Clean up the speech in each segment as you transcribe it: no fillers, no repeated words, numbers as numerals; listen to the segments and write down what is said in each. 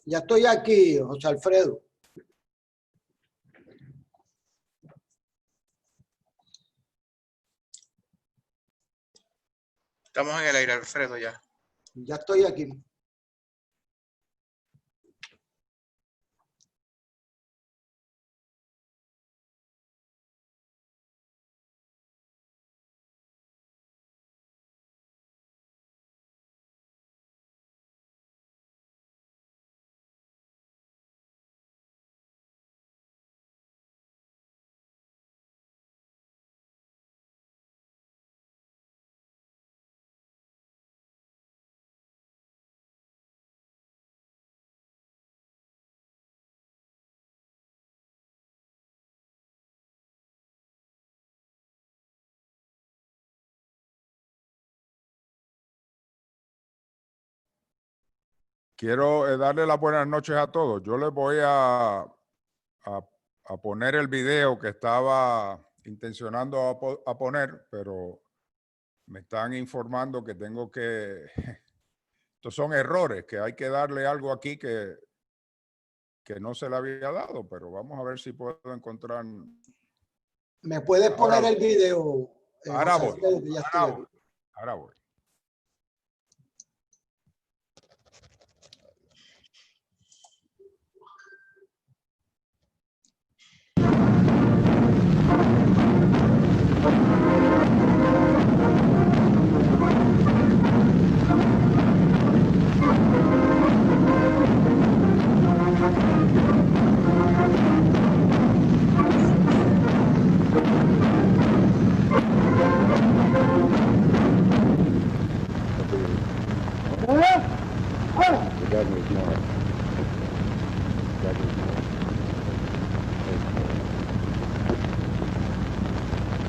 Ya estoy aquí, José Alfredo. Estamos en el aire, Alfredo, ya. Ya estoy aquí. Quiero darle las buenas noches a todos. Yo les voy a poner el video que estaba intencionando a poner, pero me están informando que tengo que... Estos son errores, que hay que darle algo aquí que no se le había dado, pero vamos a ver si puedo encontrar... ¿Me puedes poner el video? Ahora voy. Ahora voy.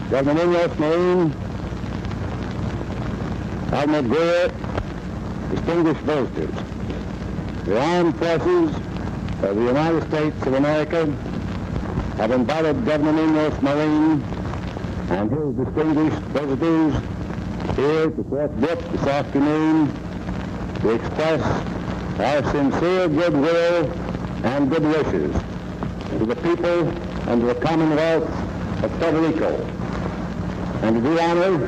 Governor U.S. Marine, Admiral Greer, distinguished visitors. The armed forces of the United States of America have invited Governor U.S. Marine and his distinguished visitors here to Fort Brooke this afternoon to express our sincere goodwill and good wishes to the people and to the Commonwealth of Puerto Rico, and to do honor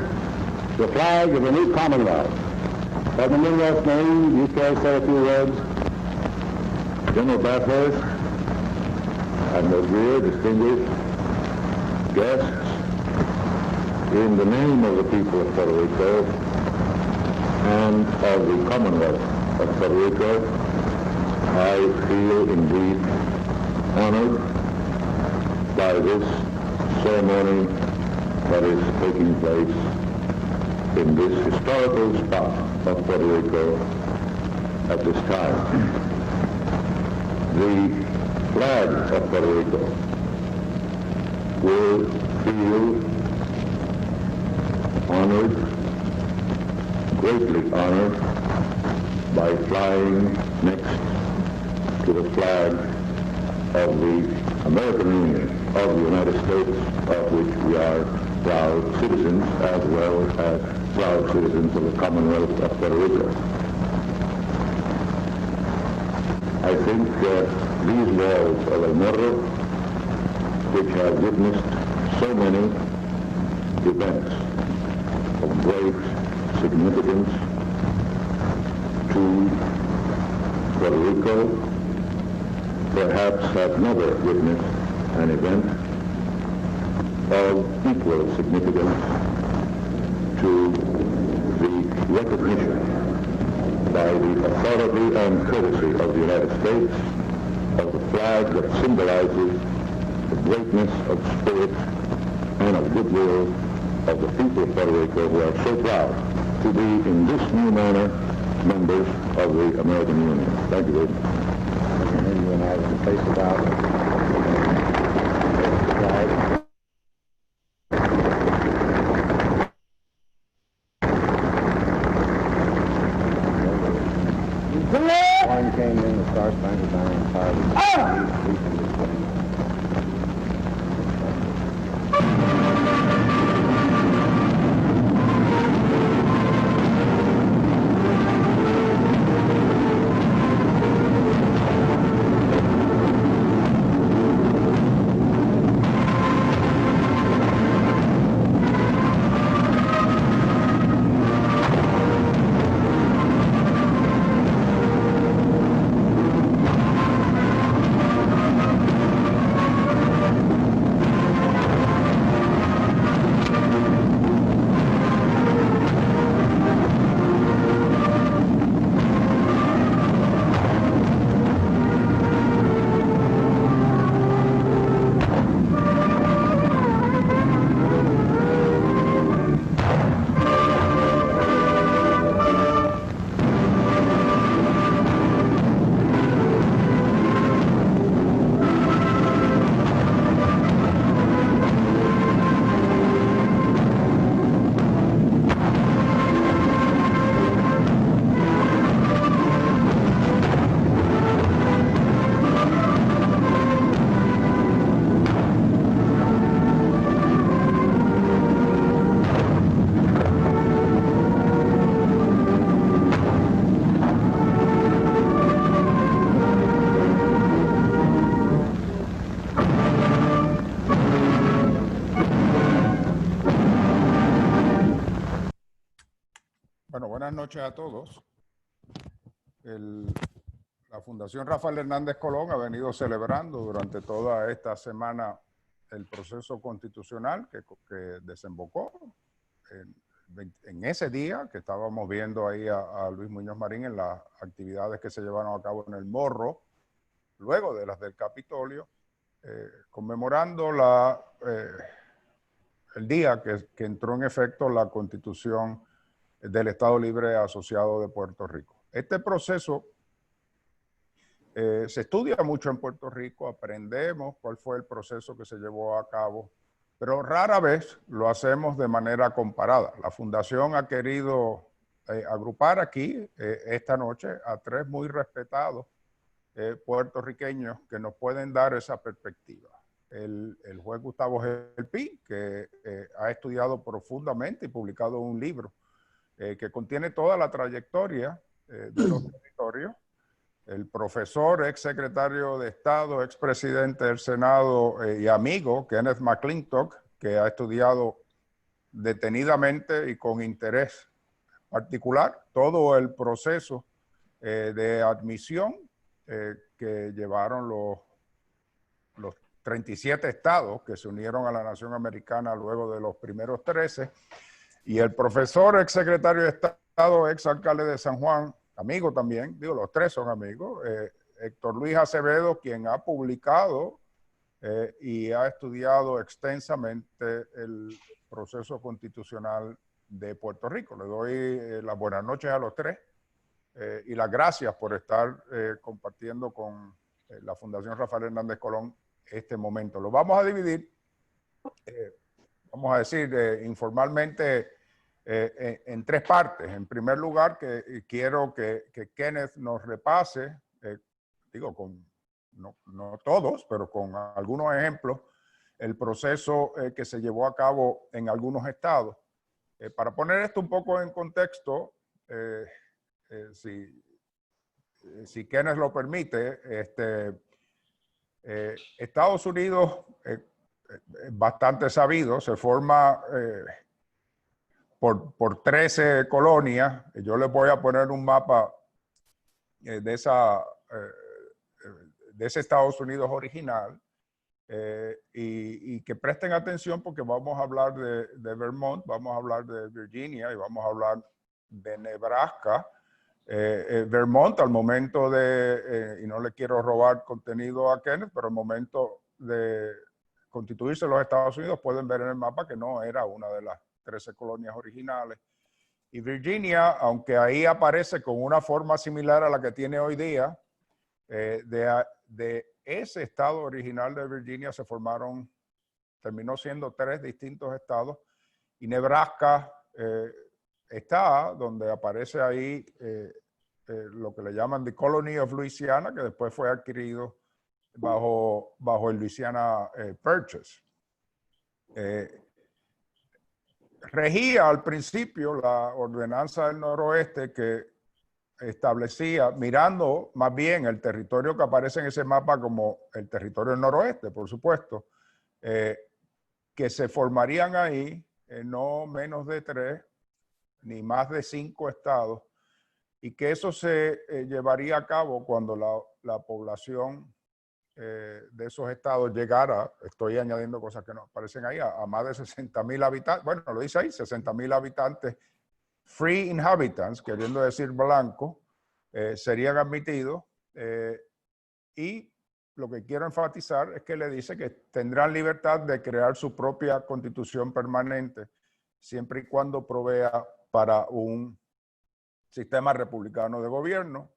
to the flag of the new Commonwealth. Governor U.S. Marine, you care to say a few words? General Bathurst, Admiral Greer, distinguished guests, in the name of the people of Puerto Rico and of the Commonwealth of Puerto Rico, I feel indeed honored by this ceremony that is taking place in this historical spot of Puerto Rico at this time. The flag of Puerto Rico will feel honored, greatly honored, by flying next to the flag of the American Union of the United States, of which we are proud citizens, as well as proud citizens of the Commonwealth of Puerto Rico. I think these walls of El Morro, which have witnessed so many events of great significance to Puerto Rico, perhaps have never witnessed an event of equal significance to the recognition by the authority and courtesy of the United States of the flag that symbolizes the greatness of spirit and of goodwill of the people of Puerto Rico, who are so proud to be in this new manner members of the American Union. Thank you very much. And you and I will face about the flag. One came in, the Star Spangled Banner, and fired. noches a todos. La Fundación Rafael Hernández Colón ha venido celebrando durante toda esta semana el proceso constitucional que desembocó en ese día que estábamos viendo ahí a Luis Muñoz Marín en las actividades que se llevaron a cabo en el Morro, luego de las del Capitolio, conmemorando el día que entró en efecto la Constitución del Estado Libre Asociado de Puerto Rico. Este proceso se estudia mucho en Puerto Rico, aprendemos cuál fue el proceso que se llevó a cabo, pero rara vez lo hacemos de manera comparada. La Fundación ha querido agrupar aquí esta noche a tres muy respetados puertorriqueños que nos pueden dar esa perspectiva. El juez Gustavo Gelpi, que ha estudiado profundamente y publicado un libro que contiene toda la trayectoria de los territorios. El profesor, ex secretario de Estado, ex presidente del Senado y amigo, Kenneth McClintock, que ha estudiado detenidamente y con interés particular todo el proceso de admisión que llevaron los 37 estados que se unieron a la nación americana luego de los primeros 13. Y el profesor, ex secretario de Estado, ex alcalde de San Juan, amigo también, digo, los tres son amigos, Héctor Luis Acevedo, quien ha publicado y ha estudiado extensamente el proceso constitucional de Puerto Rico. Le doy las buenas noches a los tres y las gracias por estar compartiendo con la Fundación Rafael Hernández Colón este momento. Lo vamos a dividir, vamos a decir informalmente, en tres partes. En primer lugar, que quiero que Kenneth nos repase, digo, no todos, pero con algunos ejemplos, el proceso que se llevó a cabo en algunos estados. Para poner esto un poco en contexto, si Kenneth lo permite, Estados Unidos, bastante sabido, se forma por 13 colonias. Yo les voy a poner un mapa de ese Estados Unidos original y que presten atención porque vamos a hablar de Vermont, vamos a hablar de Virginia y vamos a hablar de Nebraska. Vermont al momento y no le quiero robar contenido a Kenneth, pero al momento de constituirse los Estados Unidos pueden ver en el mapa que no era una de las 13 colonias originales. Y Virginia, aunque ahí aparece con una forma similar a la que tiene hoy día, de ese estado original de Virginia terminó siendo 3 distintos estados, y Nebraska está donde aparece ahí lo que le llaman The Colony of Louisiana, que después fue adquirido bajo el Louisiana Purchase. Regía al principio la ordenanza del noroeste que establecía, mirando más bien el territorio que aparece en ese mapa como el territorio del noroeste, por supuesto, que se formarían ahí no menos de 3 ni más de 5 estados, y que eso se llevaría a cabo cuando la población de esos estados llegara, estoy añadiendo cosas que no aparecen ahí, a más de 60,000 habitantes, bueno, lo dice ahí, 60,000 habitantes, free inhabitants, queriendo decir blanco, serían admitidos, y lo que quiero enfatizar es que le dice que tendrán libertad de crear su propia constitución permanente, siempre y cuando provea para un sistema republicano de gobierno.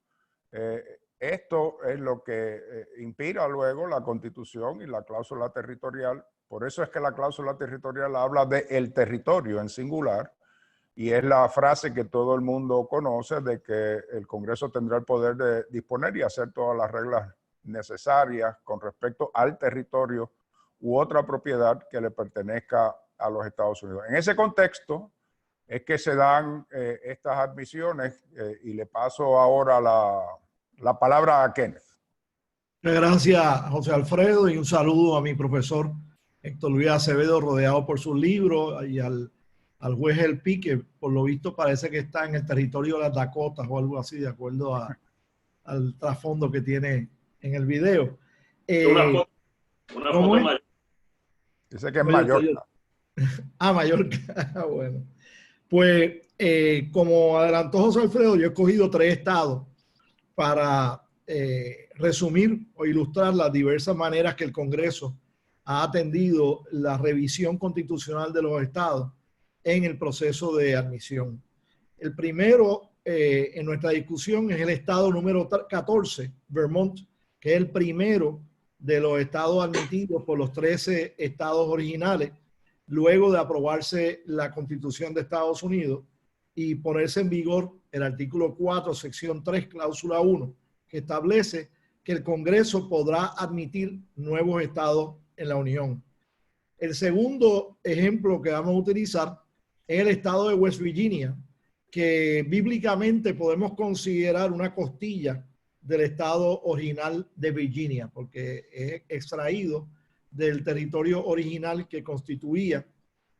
Esto es lo que inspira luego la Constitución y la cláusula territorial. Por eso es que la cláusula territorial habla de el territorio en singular, y es la frase que todo el mundo conoce de que el Congreso tendrá el poder de disponer y hacer todas las reglas necesarias con respecto al territorio u otra propiedad que le pertenezca a los Estados Unidos. En ese contexto es que se dan estas admisiones y le paso ahora la palabra a Kenneth. Muchas gracias, José Alfredo, y un saludo a mi profesor Héctor Luis Acevedo, rodeado por sus libros, y al al juez Helpi, que por lo visto parece que está en el territorio de las Dakotas o algo así, de acuerdo al trasfondo que tiene en el video. Una ¿cómo foto es? mayor. Dice que es Mallorca. Mallorca. Bueno, pues como adelantó José Alfredo, yo he escogido 3 estados para resumir o ilustrar las diversas maneras que el Congreso ha atendido la revisión constitucional de los estados en el proceso de admisión. El primero en nuestra discusión es el estado número 14, Vermont, que es el primero de los estados admitidos por los 13 estados originales, luego de aprobarse la Constitución de Estados Unidos y ponerse en vigor el artículo 4, sección 3, cláusula 1, que establece que el Congreso podrá admitir nuevos estados en la Unión. El segundo ejemplo que vamos a utilizar es el estado de West Virginia, que bíblicamente podemos considerar una costilla del estado original de Virginia, porque es extraído del territorio original que constituía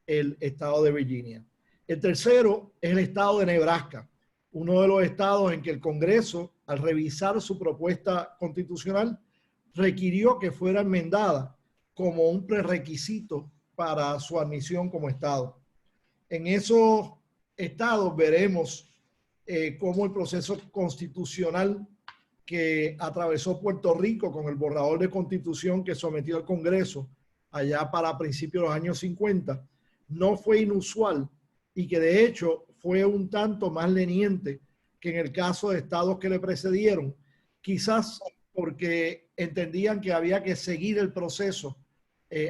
el estado de Virginia. El tercero es el estado de Nebraska, uno de los estados en que el Congreso, al revisar su propuesta constitucional, requirió que fuera enmendada como un prerequisito para su admisión como estado. En esos estados veremos cómo el proceso constitucional que atravesó Puerto Rico con el borrador de constitución que sometió al Congreso allá para principios de los años 50 no fue inusual y que de hecho fue un tanto más leniente que en el caso de estados que le precedieron, quizás porque entendían que había que seguir el proceso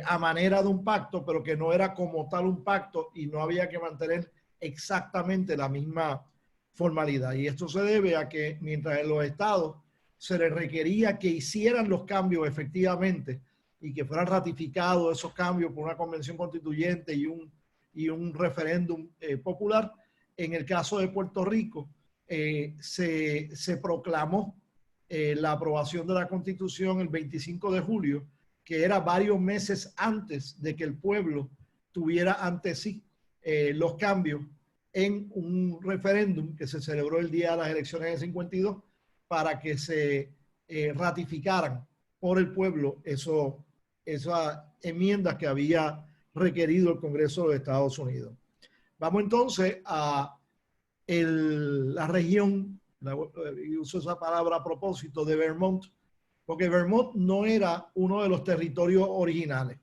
a manera de un pacto, pero que no era como tal un pacto y no había que mantener exactamente la misma formalidad. Y esto se debe a que mientras en los estados se les requería que hicieran los cambios efectivamente y que fueran ratificados esos cambios por una convención constituyente y un referéndum popular, en el caso de Puerto Rico se proclamó la aprobación de la Constitución el 25 de julio, que era varios meses antes de que el pueblo tuviera ante sí los cambios en un referéndum que se celebró el día de las elecciones del 52 para que se ratificaran por el pueblo esas enmiendas que había requerido el Congreso de Estados Unidos. Vamos entonces a la región, y uso esa palabra a propósito, de Vermont, porque Vermont no era uno de los territorios originales.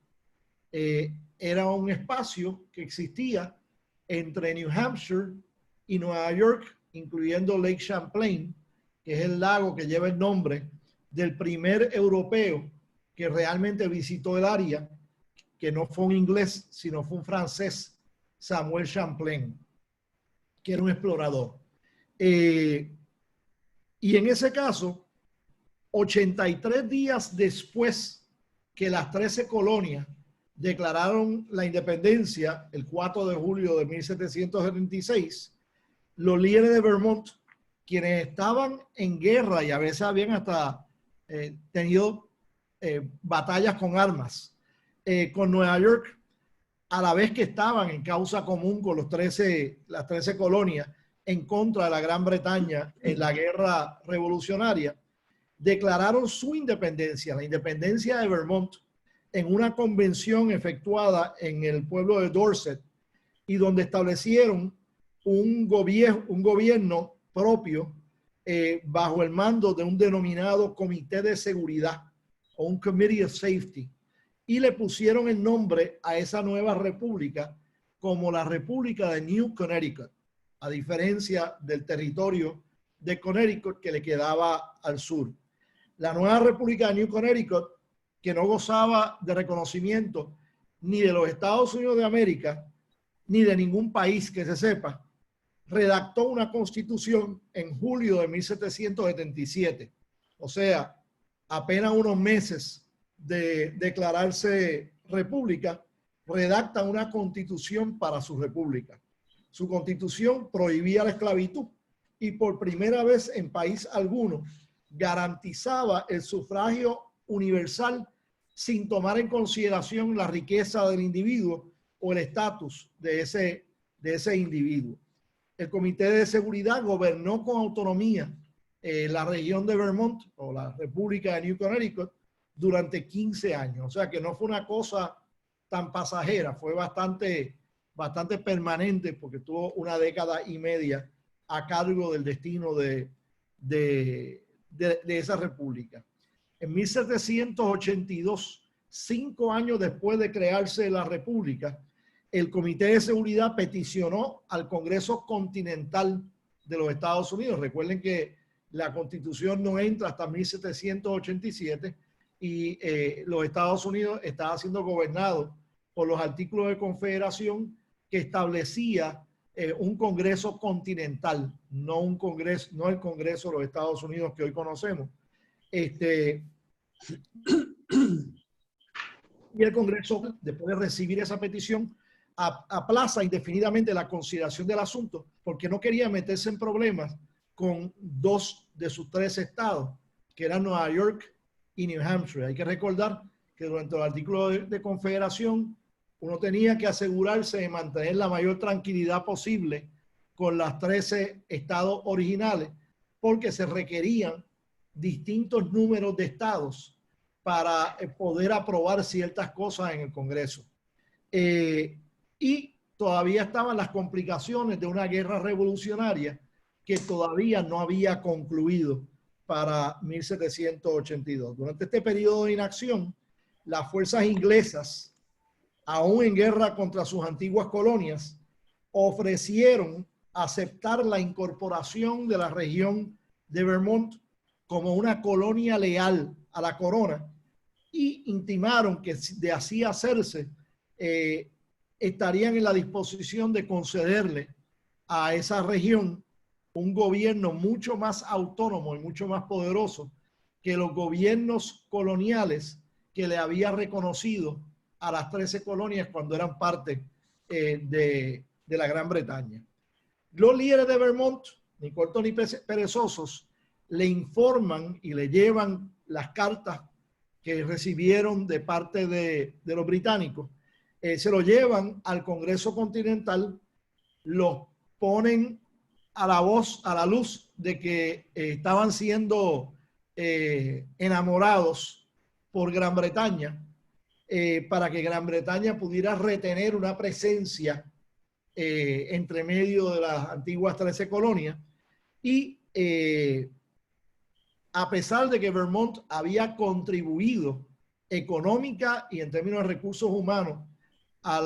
Era un espacio que existía entre New Hampshire y Nueva York, incluyendo Lake Champlain, que es el lago que lleva el nombre del primer europeo que realmente visitó el área, que no fue un inglés, sino fue un francés, Samuel Champlain, que era un explorador. Y en ese caso, 83 días después que las 13 colonias declararon la independencia, el 4 de julio de 1776, los líderes de Vermont, quienes estaban en guerra y a veces habían hasta tenido batallas con armas con Nueva York, a la vez que estaban en causa común con las 13 colonias en contra de la Gran Bretaña en la guerra revolucionaria, declararon su independencia, la independencia de Vermont, en una convención efectuada en el pueblo de Dorset y donde establecieron un gobierno propio bajo el mando de un denominado Comité de Seguridad o un Committee of Safety, y le pusieron el nombre a esa nueva república como la República de New Connecticut, a diferencia del territorio de Connecticut que le quedaba al sur. La nueva República de New Connecticut, que no gozaba de reconocimiento ni de los Estados Unidos de América, ni de ningún país que se sepa, redactó una constitución en julio de 1777. O sea, apenas unos meses de declararse república, redacta una constitución para su república. Su constitución prohibía la esclavitud y por primera vez en país alguno garantizaba el sufragio universal sin tomar en consideración la riqueza del individuo o el estatus de ese de ese individuo. El Comité de Seguridad gobernó con autonomía la región de Vermont o la República de New Connecticut durante 15 años. O sea que no fue una cosa tan pasajera, fue bastante permanente porque tuvo una década y media a cargo del destino de esa república. En 1782, 5 años después de crearse la república, el Comité de Seguridad peticionó al Congreso Continental de los Estados Unidos. Recuerden que la Constitución no entra hasta 1787 y los Estados Unidos estaba siendo gobernado por los artículos de confederación que establecía un Congreso continental, no el Congreso de los Estados Unidos que hoy conocemos. Y el Congreso, después de recibir esa petición, aplaza indefinidamente la consideración del asunto porque no quería meterse en problemas con 2 de sus 3 estados, que eran Nueva York y New Hampshire. Hay que recordar que durante el artículo de confederación uno tenía que asegurarse de mantener la mayor tranquilidad posible con las 13 estados originales porque se requerían distintos números de estados para poder aprobar ciertas cosas en el Congreso. Y todavía estaban las complicaciones de una guerra revolucionaria que todavía no había concluido para 1782. Durante este periodo de inacción, las fuerzas inglesas, aún en guerra contra sus antiguas colonias, ofrecieron aceptar la incorporación de la región de Vermont como una colonia leal a la corona y intimaron que de así hacerse, estarían en la disposición de concederle a esa región un gobierno mucho más autónomo y mucho más poderoso que los gobiernos coloniales que le había reconocido a las 13 colonias cuando eran parte de la Gran Bretaña. Los líderes de Vermont, ni cortos ni perezosos, le informan y le llevan las cartas que recibieron de parte de los británicos. Se lo llevan al Congreso Continental, los ponen a la luz de que estaban siendo enamorados por Gran Bretaña para que Gran Bretaña pudiera retener una presencia entre medio de las antiguas 13 colonias y a pesar de que Vermont había contribuido económica y en términos de recursos humanos a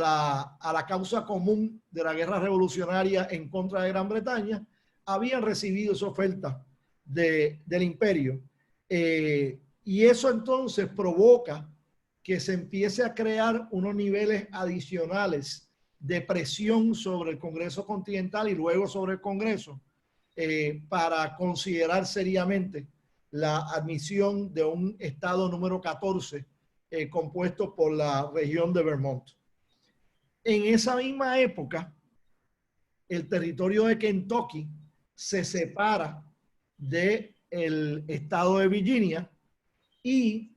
la causa común de la guerra revolucionaria en contra de Gran Bretaña, habían recibido esa oferta del imperio. Y eso entonces provoca que se empiece a crear unos niveles adicionales de presión sobre el Congreso Continental y luego sobre el Congreso para considerar seriamente la admisión de un estado número 14 compuesto por la región de Vermont. En esa misma época, el territorio de Kentucky se separa del estado de Virginia y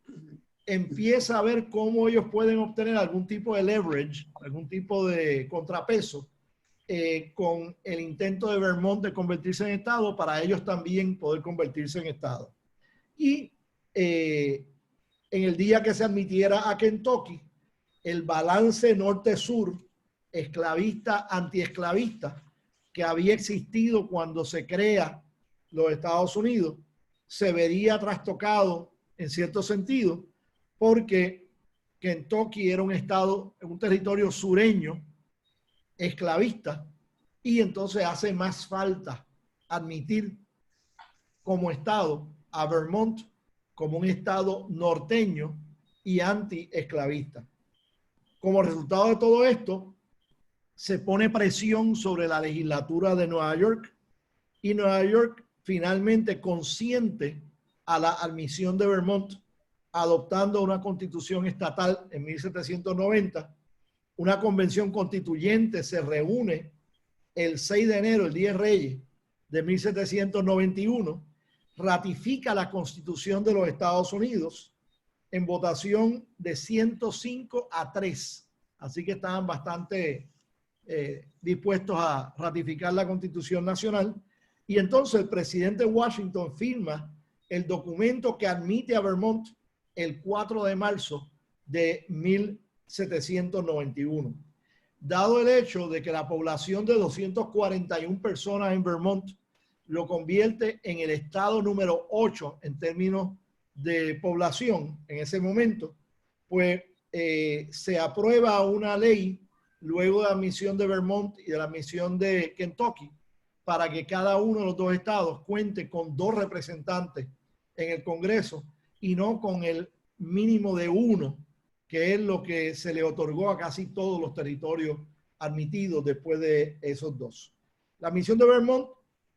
empieza a ver cómo ellos pueden obtener algún tipo de leverage, algún tipo de contrapeso con el intento de Vermont de convertirse en estado para ellos también poder convertirse en estado. Y en el día que se admitiera a Kentucky, el balance norte-sur, esclavista, antiesclavista, que había existido cuando se crea los Estados Unidos, se vería trastocado en cierto sentido, porque Kentucky era un estado, un territorio sureño, esclavista, y entonces hace más falta admitir como estado a Vermont como un estado norteño y anti-esclavista. Como resultado de todo esto, se pone presión sobre la legislatura de Nueva York y Nueva York finalmente consiente a la admisión de Vermont, adoptando una constitución estatal en 1790. Una convención constituyente se reúne el 6 de enero, el Día de Reyes de 1791, ratifica la Constitución de los Estados Unidos en votación de 105 a 3. Así que estaban bastante dispuestos a ratificar la Constitución Nacional. Y entonces el presidente de Washington firma el documento que admite a Vermont el 4 de marzo de 1791. Dado el hecho de que la población de 241 personas en Vermont lo convierte en el estado número 8 en términos de población en ese momento, pues se aprueba una ley luego de la admisión de Vermont y de la admisión de Kentucky para que cada uno de los dos estados cuente con 2 representantes en el Congreso y no con el mínimo de 1, que es lo que se le otorgó a casi todos los territorios admitidos después de esos 2. La admisión de Vermont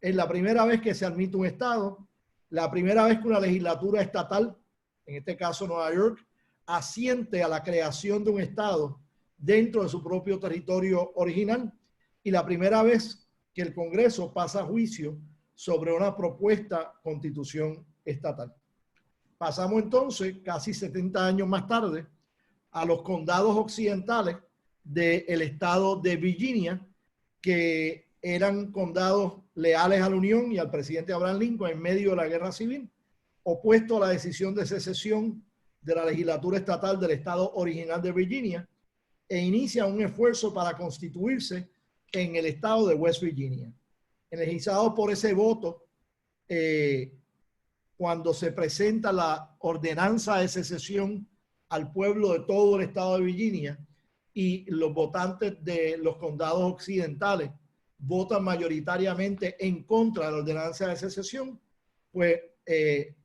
es la primera vez que se admite un estado, la primera vez que una legislatura estatal, en este caso Nueva York, asiente a la creación de un estado dentro de su propio territorio original y la primera vez que el Congreso pasa a juicio sobre una propuesta constitución estatal. Pasamos entonces, casi 70 años más tarde, a los condados occidentales del estado de Virginia, que eran condados leales a la Unión y al presidente Abraham Lincoln en medio de la Guerra Civil, opuesto a la decisión de secesión de la legislatura estatal del estado original de Virginia, e inicia un esfuerzo para constituirse en el estado de West Virginia. Energizados por ese voto, cuando se presenta la ordenanza de secesión al pueblo de todo el estado de Virginia y los votantes de los condados occidentales votan mayoritariamente en contra de la ordenanza de secesión, pues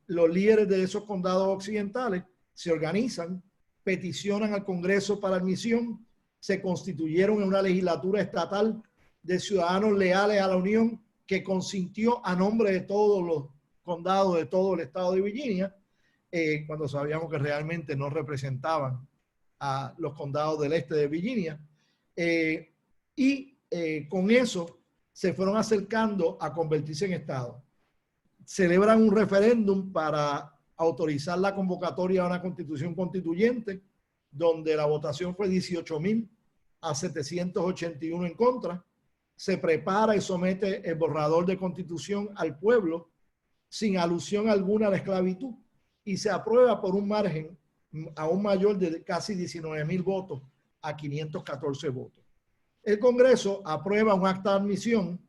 los líderes de esos condados occidentales se organizan, peticionan al Congreso para admisión, se constituyeron en una legislatura estatal de ciudadanos leales a la Unión que consintió a nombre de todos los condados de todo el estado de Virginia, cuando sabíamos que realmente no representaban a los condados del este de Virginia. Con eso se fueron acercando a convertirse en estado. Celebran un referéndum para autorizar la convocatoria a una constitución constituyente, donde la votación fue 18,000 a 781 en contra. Se prepara y somete el borrador de constitución al pueblo sin alusión alguna a la esclavitud y se aprueba por un margen aún mayor de casi 19,000 votos a 514 votos. El Congreso aprueba un acta de admisión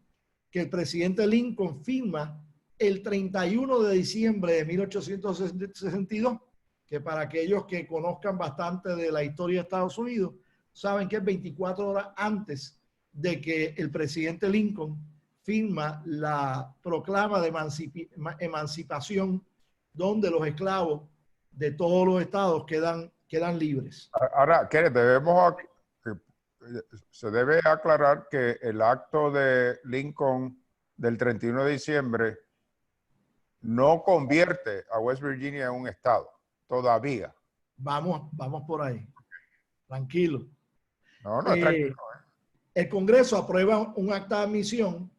que el presidente Lincoln firma el 31 de diciembre de 1862, que para aquellos que conozcan bastante de la historia de Estados Unidos, saben que es 24 horas antes de que el presidente Lincoln firma la proclama de emancipación, donde los esclavos de todos los estados quedan libres. Ahora, se debe aclarar que el acto de Lincoln del 31 de diciembre no convierte a West Virginia en un estado, todavía. Vamos por ahí. Tranquilo. No, es tranquilo. El Congreso aprueba un acta de admisión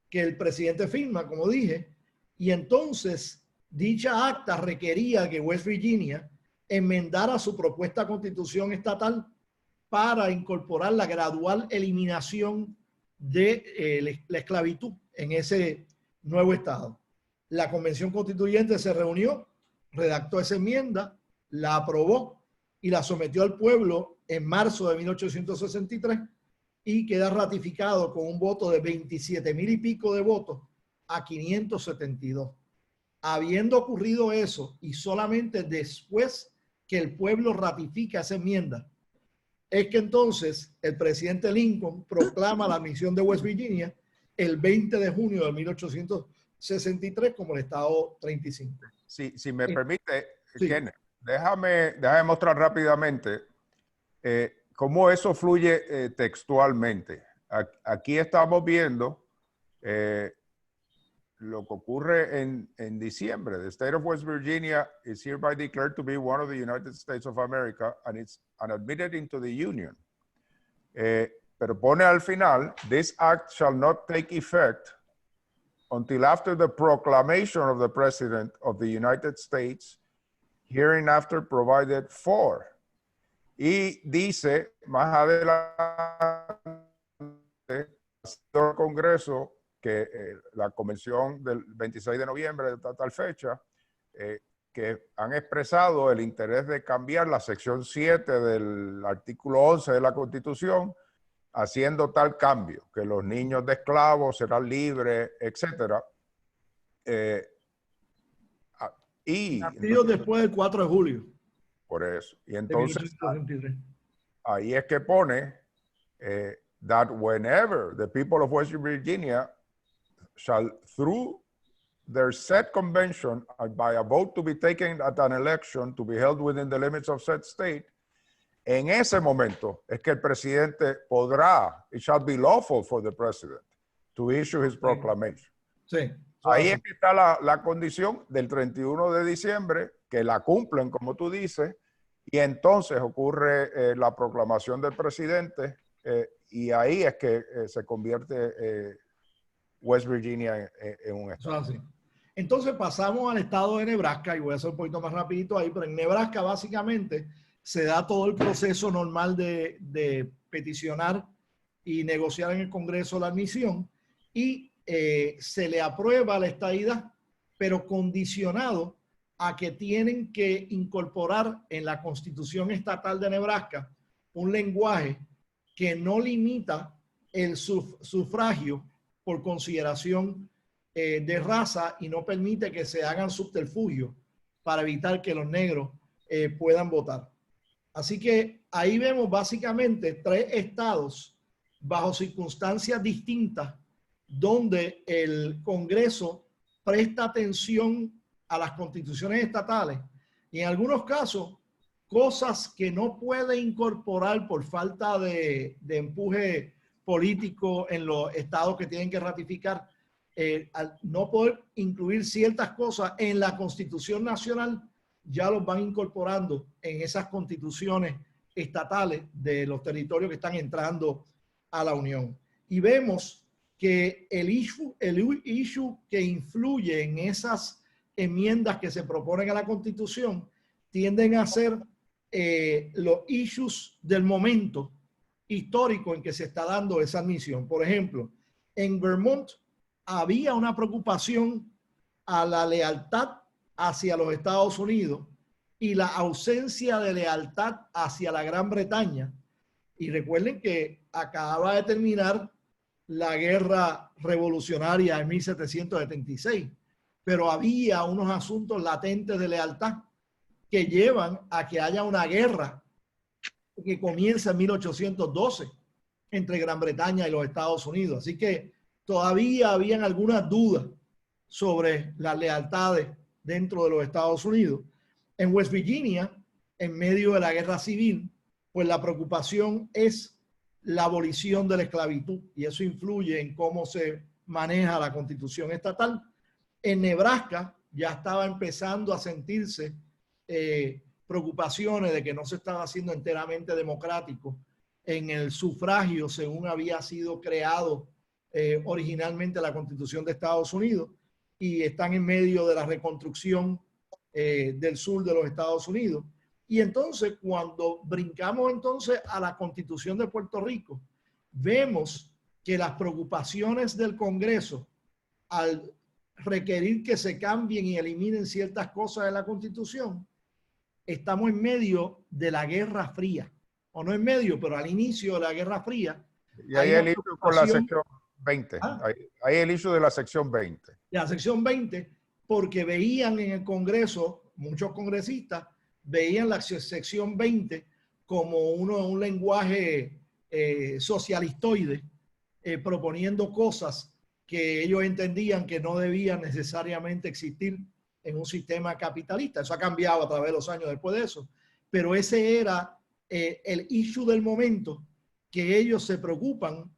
que el presidente firma, como dije, y entonces dicha acta requería que West Virginia enmendara su propuesta constitución estatal para incorporar la gradual eliminación de la esclavitud en ese nuevo estado. La Convención Constituyente se reunió, redactó esa enmienda, la aprobó y la sometió al pueblo en marzo de 1863 y queda ratificado con un voto de 27,000 y pico de votos a 572. Habiendo ocurrido eso y solamente después que el pueblo ratifica esa enmienda, es que entonces el presidente Lincoln proclama la admisión de West Virginia el 20 de junio de 1863 como el estado 35. Si me permite, sí. Kenneth, déjame mostrar rápidamente cómo eso fluye textualmente. Aquí estamos viendo lo que ocurre en diciembre. The state of West Virginia is hereby declared to be one of the United States of America and it's admitted into the Union. Pero pone al final, this act shall not take effect until after the proclamation of the President of the United States, hereinafter provided for. Y dice más adelante el Congreso que la convención del 26 de noviembre de tal fecha, que han expresado el interés de cambiar la sección 7 del artículo 11 de la Constitución, haciendo tal cambio, que los niños de esclavos serán libres, etc. Nacidos después del 4 de julio. Por eso. Y De entonces 1823. ahí es que pone that whenever the people of West Virginia shall, through their said convention, by a vote to be taken at an election to be held within the limits of said state, en ese momento es que el presidente podrá, it shall be lawful for the president to issue his proclamation. Sí. Ahí es que está la condición del 31 de diciembre, que la cumplen, como tú dices, y entonces ocurre la proclamación del presidente, y ahí es que se convierte West Virginia en un estado. Así. Entonces pasamos al estado de Nebraska, y voy a hacer un poquito más rapidito ahí, pero en Nebraska básicamente se da todo el proceso normal de peticionar y negociar en el Congreso la admisión, y se le aprueba la estadidad, pero condicionado a que tienen que incorporar en la Constitución Estatal de Nebraska un lenguaje que no limita el sufragio por consideración de raza y no permite que se hagan subterfugios para evitar que los negros puedan votar. Así que ahí vemos básicamente 3 estados bajo circunstancias distintas donde el Congreso presta atención a las constituciones estatales y en algunos casos cosas que no puede incorporar por falta de empuje político en los estados que tienen que ratificar, al no poder incluir ciertas cosas en la Constitución Nacional, ya los van incorporando en esas constituciones estatales de los territorios que están entrando a la Unión. Y vemos que el issue que influye en esas enmiendas que se proponen a la Constitución tienden a ser los issues del momento histórico en que se está dando esa admisión. Por ejemplo, en Vermont había una preocupación a la lealtad hacia los Estados Unidos y la ausencia de lealtad hacia la Gran Bretaña. Y recuerden que acaba de terminar la guerra revolucionaria en 1776, pero había unos asuntos latentes de lealtad que llevan a que haya una guerra que comienza en 1812 entre Gran Bretaña y los Estados Unidos. Así que todavía habían algunas dudas sobre las lealtades dentro de los Estados Unidos. En West Virginia, en medio de la guerra civil, pues la preocupación es la abolición de la esclavitud y eso influye en cómo se maneja la constitución estatal. En Nebraska ya estaba empezando a sentirse preocupaciones de que no se estaba haciendo enteramente democrático en el sufragio según había sido creado originalmente la Constitución de Estados Unidos, y están en medio de la reconstrucción del sur de los Estados Unidos. Y entonces cuando brincamos entonces a la Constitución de Puerto Rico, vemos que las preocupaciones del Congreso al requerir que se cambien y eliminen ciertas cosas de la Constitución, estamos en medio de la Guerra Fría, o no en medio, pero al inicio de la Guerra Fría. Y ahí el issue con la sección 20. Ahí el issue de la sección 20. La sección 20, porque veían en el Congreso, muchos congresistas veían la sección 20 como un lenguaje socialistoide, proponiendo cosas que ellos entendían que no debían necesariamente existir en un sistema capitalista. Eso ha cambiado a través de los años después de eso, pero ese era el issue del momento, que ellos se preocupan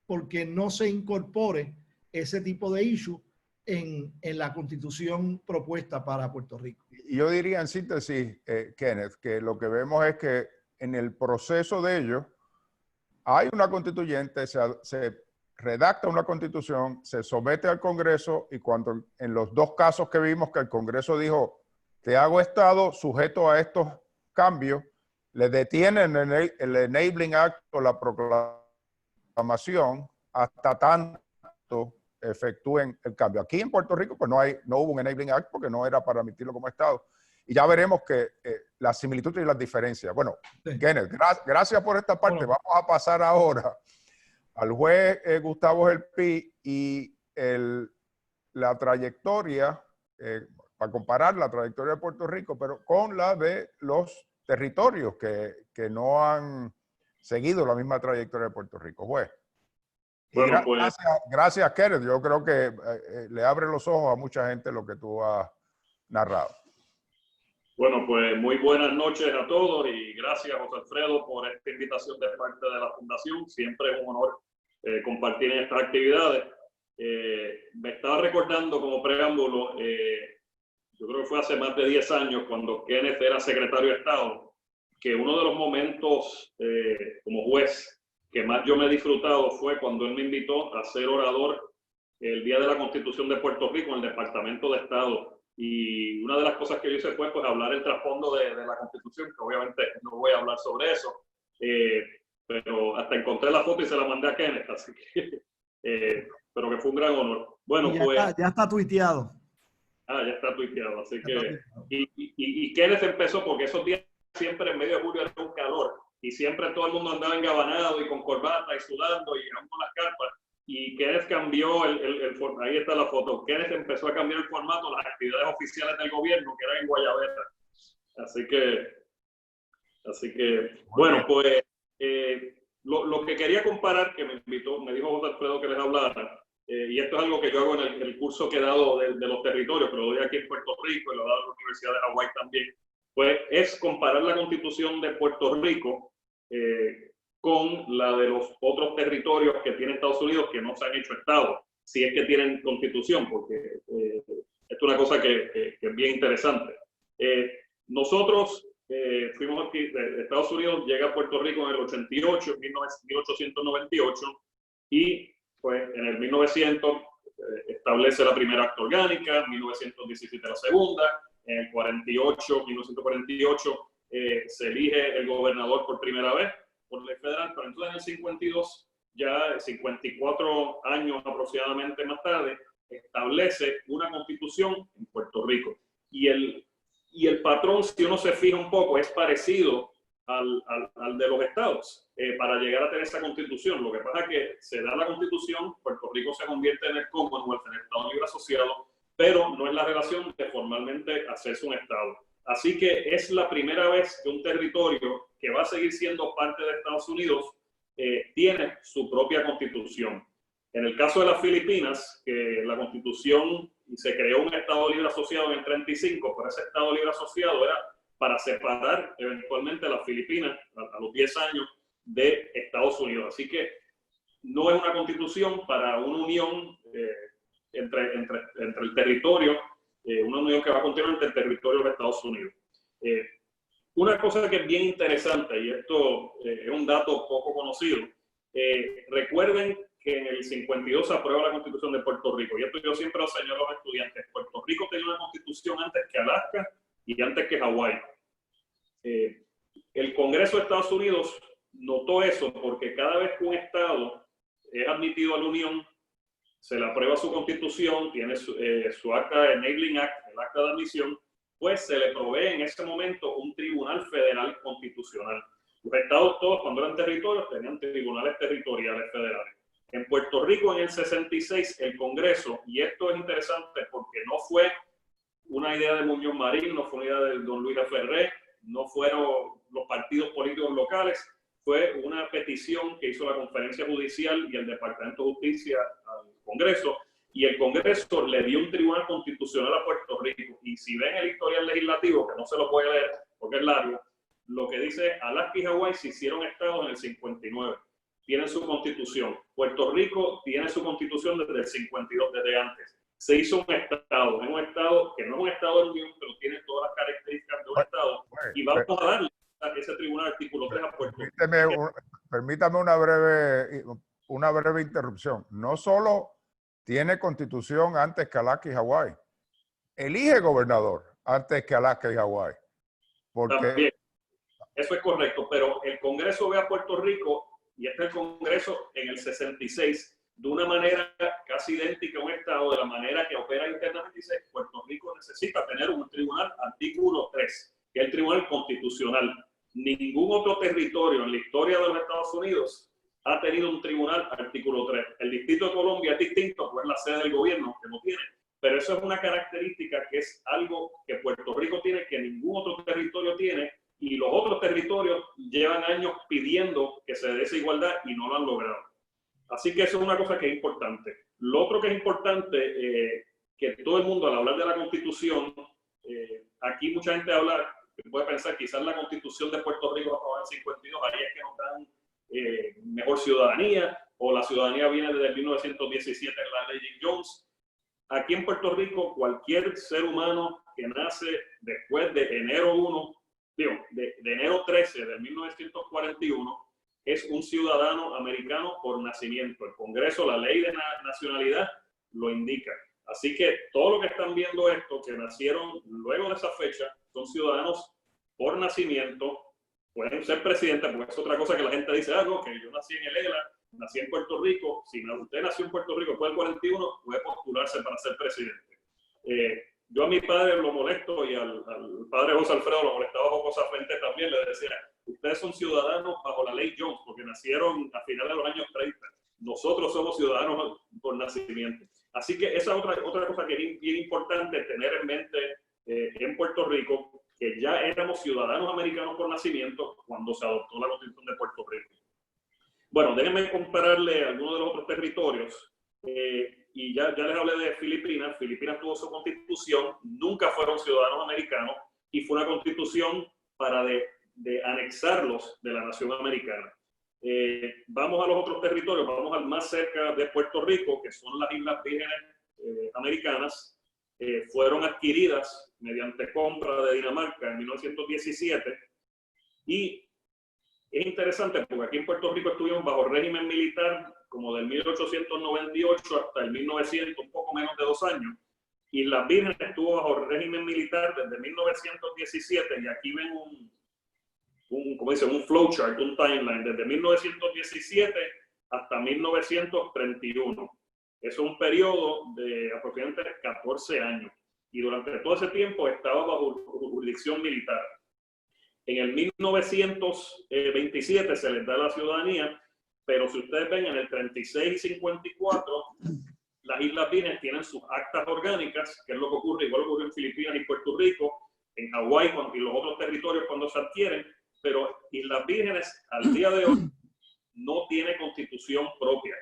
porque no se incorpore ese tipo de issue en la constitución propuesta para Puerto Rico. Y yo diría en síntesis, Kenneth, que lo que vemos es que en el proceso de ello hay una constituyente, se redacta una constitución, se somete al Congreso, y cuando en los 2 casos que vimos que el Congreso dijo, te hago Estado sujeto a estos cambios, le detienen el Enabling Act o la proclamación hasta tanto efectúen el cambio. Aquí en Puerto Rico pues no hubo un Enabling Act porque no era para admitirlo como Estado. Y ya veremos que las similitudes y las diferencias. Bueno, Sí. Kenneth, gracias por esta parte. Bueno. Vamos a pasar ahora al juez Gustavo Gelpi y la trayectoria, para comparar la trayectoria de Puerto Rico, pero con la de los territorios que no han seguido la misma trayectoria de Puerto Rico. Juez. Y Bueno, pues, gracias, Kenneth. Yo creo que le abre los ojos a mucha gente lo que tú has narrado. bueno, pues muy buenas noches a todos y gracias, José Alfredo, por esta invitación de parte de la Fundación. Siempre es un honor compartir en estas actividades. Me estaba recordando como preámbulo, yo creo que fue hace más de 10 años cuando Kenneth era secretario de Estado, que uno de los momentos como juez que más yo me he disfrutado fue cuando él me invitó a ser orador el día de la Constitución de Puerto Rico en el Departamento de Estado. Y una de las cosas que yo hice fue pues, hablar el trasfondo de la Constitución, que obviamente no voy a hablar sobre eso, pero hasta encontré la foto y se la mandé a Kenneth, así que, pero que fue un gran honor. Bueno, pues... Ya está tuiteado. Ah, ya está tuiteado, así que... Y Kenneth empezó porque esos días siempre en medio de julio era un calor y siempre todo el mundo andaba engabanado y con corbata y sudando y aún con las carpas. Y Kenneth cambió ahí está la foto, Kenneth empezó a cambiar el formato, las actividades oficiales del gobierno, que eran en Guayabera. Así que bueno, pues lo que quería comparar, que me dijo José Alfredo que les hablara, y esto es algo que yo hago en el curso que he dado de los territorios, pero lo doy aquí en Puerto Rico y lo he dado en la Universidad de Hawái también, pues es comparar la Constitución de Puerto Rico con la de los otros territorios que tiene Estados Unidos que no se han hecho Estado, si es que tienen Constitución, porque esto es una cosa que es bien interesante. Nosotros fuimos aquí, Estados Unidos llega a Puerto Rico en el 88, 1898, y pues en el 1900 establece la primera acta orgánica, 1917 la segunda, en el 1948 se elige el gobernador por primera vez por ley federal, pero entonces en el 52, ya 54 años aproximadamente más tarde, establece una constitución en Puerto Rico. Y el patrón, si uno se fija un poco, es parecido al de los estados para llegar a tener esa constitución. Lo que pasa es que se da la constitución, Puerto Rico se convierte en el Commonwealth, en el Estado Libre Asociado, pero no es la relación de formalmente hacerse un estado. Así que es la primera vez que un territorio que va a seguir siendo parte de Estados Unidos tiene su propia constitución. En el caso de las Filipinas, que la constitución se creó un Estado Libre Asociado en el 35, pero ese Estado Libre Asociado era para separar eventualmente a las Filipinas a los 10 años de Estados Unidos. Así que no es una constitución para una unión entre el territorio, una unión que va a continuar entre el territorio de Estados Unidos. Una cosa que es bien interesante, y esto es un dato poco conocido, recuerden que en el 52 se aprueba la Constitución de Puerto Rico, y esto yo siempre lo señalo a los estudiantes. Puerto Rico tenía una constitución antes que Alaska y antes que Hawái. El Congreso de Estados Unidos notó eso porque cada vez que un estado es admitido a la Unión, se le aprueba su constitución, tiene su acta de Enabling Act, el acta de admisión, pues se le provee en ese momento un tribunal federal constitucional. Los estados todos, cuando eran territorios, tenían tribunales territoriales federales. En Puerto Rico, en el 66, el Congreso, y esto es interesante porque no fue una idea de Muñoz Marín, no fue una idea de don Luis Ferré, no fueron los partidos políticos locales, fue una petición que hizo la Conferencia Judicial y el Departamento de Justicia al Congreso, y el Congreso le dio un tribunal constitucional a Puerto Rico. Y si ven el historial legislativo, que no se lo voy a leer porque es largo, lo que dice Alaska y Hawái se hicieron estados en el 59. Tienen su constitución. Puerto Rico tiene su constitución desde el 52, desde antes. Se hizo un estado, es un estado que no es un estado de unión, pero tiene todas las características de un estado. Y vamos a darle a ese tribunal artículo 3 a Puerto Rico. Permítame una breve interrupción. No solo tiene constitución antes que Alaska y Hawái, elige gobernador antes que Alaska y Hawái. También, eso es correcto, pero el Congreso ve a Puerto Rico, y este es el Congreso en el 66, de una manera casi idéntica a un Estado, de la manera que opera internamente, dice Puerto Rico necesita tener un tribunal artículo 3, que es el Tribunal Constitucional. Ningún otro territorio en la historia de los Estados Unidos ha tenido un tribunal artículo 3. El Distrito de Columbia es distinto, pues es la sede del gobierno que no tiene. Pero eso es una característica que es algo que Puerto Rico tiene, que ningún otro territorio tiene, y los otros territorios llevan años pidiendo que se dé esa igualdad y no lo han logrado. Así que eso es una cosa que es importante. Lo otro que es importante, que todo el mundo al hablar de la Constitución, aquí mucha gente habla, puede pensar quizás la Constitución de Puerto Rico aprobada en 52, ahí es que nos dan mejor ciudadanía, o la ciudadanía viene desde 1917 en la ley Jim Jones. Aquí en Puerto Rico, cualquier ser humano que nace después de enero 1, de enero 13 de 1941, es un ciudadano americano por nacimiento. El Congreso, la ley de nacionalidad, lo indica. Así que todo lo que están viendo esto, que nacieron luego de esa fecha, son ciudadanos por nacimiento, pueden ser presidentes, porque es otra cosa que la gente dice, no, que yo nací en el ELA, nací en Puerto Rico. Si usted nació en Puerto Rico después del 41, puede postularse para ser presidente. Yo a mi padre lo molesto, y al padre José Alfredo lo molestaba jocosamente también, le decía, ustedes son ciudadanos bajo la ley Jones, porque nacieron a finales de los años 30. Nosotros somos ciudadanos por nacimiento. Así que esa es otra cosa que es bien importante tener en mente en Puerto Rico, que ya éramos ciudadanos americanos por nacimiento cuando se adoptó la Constitución de Puerto Rico. Bueno, déjenme compararle algunos de los otros territorios. Y ya les hablé de Filipinas. Filipinas tuvo su constitución, nunca fueron ciudadanos americanos, y fue una constitución para de anexarlos de la nación americana. Vamos a los otros territorios, vamos al más cerca de Puerto Rico, que son las Islas Vírgenes Americanas. Fueron adquiridas mediante compra de Dinamarca en 1917, y es interesante porque aquí en Puerto Rico estuvimos bajo régimen militar como del 1898 hasta el 1900, un poco menos de 2 años. Y Las Vírgenes estuvo bajo régimen militar desde 1917, y aquí ven como dicen, un flowchart, un timeline, desde 1917 hasta 1931. Es un periodo de aproximadamente 14 años. Y durante todo ese tiempo estaba bajo jurisdicción militar. En el 1927 se les da la ciudadanía, pero si ustedes ven en el 36 y 54, las Islas Vírgenes tienen sus actas orgánicas, que es lo que ocurre, igual ocurre en Filipinas y Puerto Rico, en Hawái y los otros territorios cuando se adquieren, pero Islas Vírgenes al día de hoy no tiene constitución propia.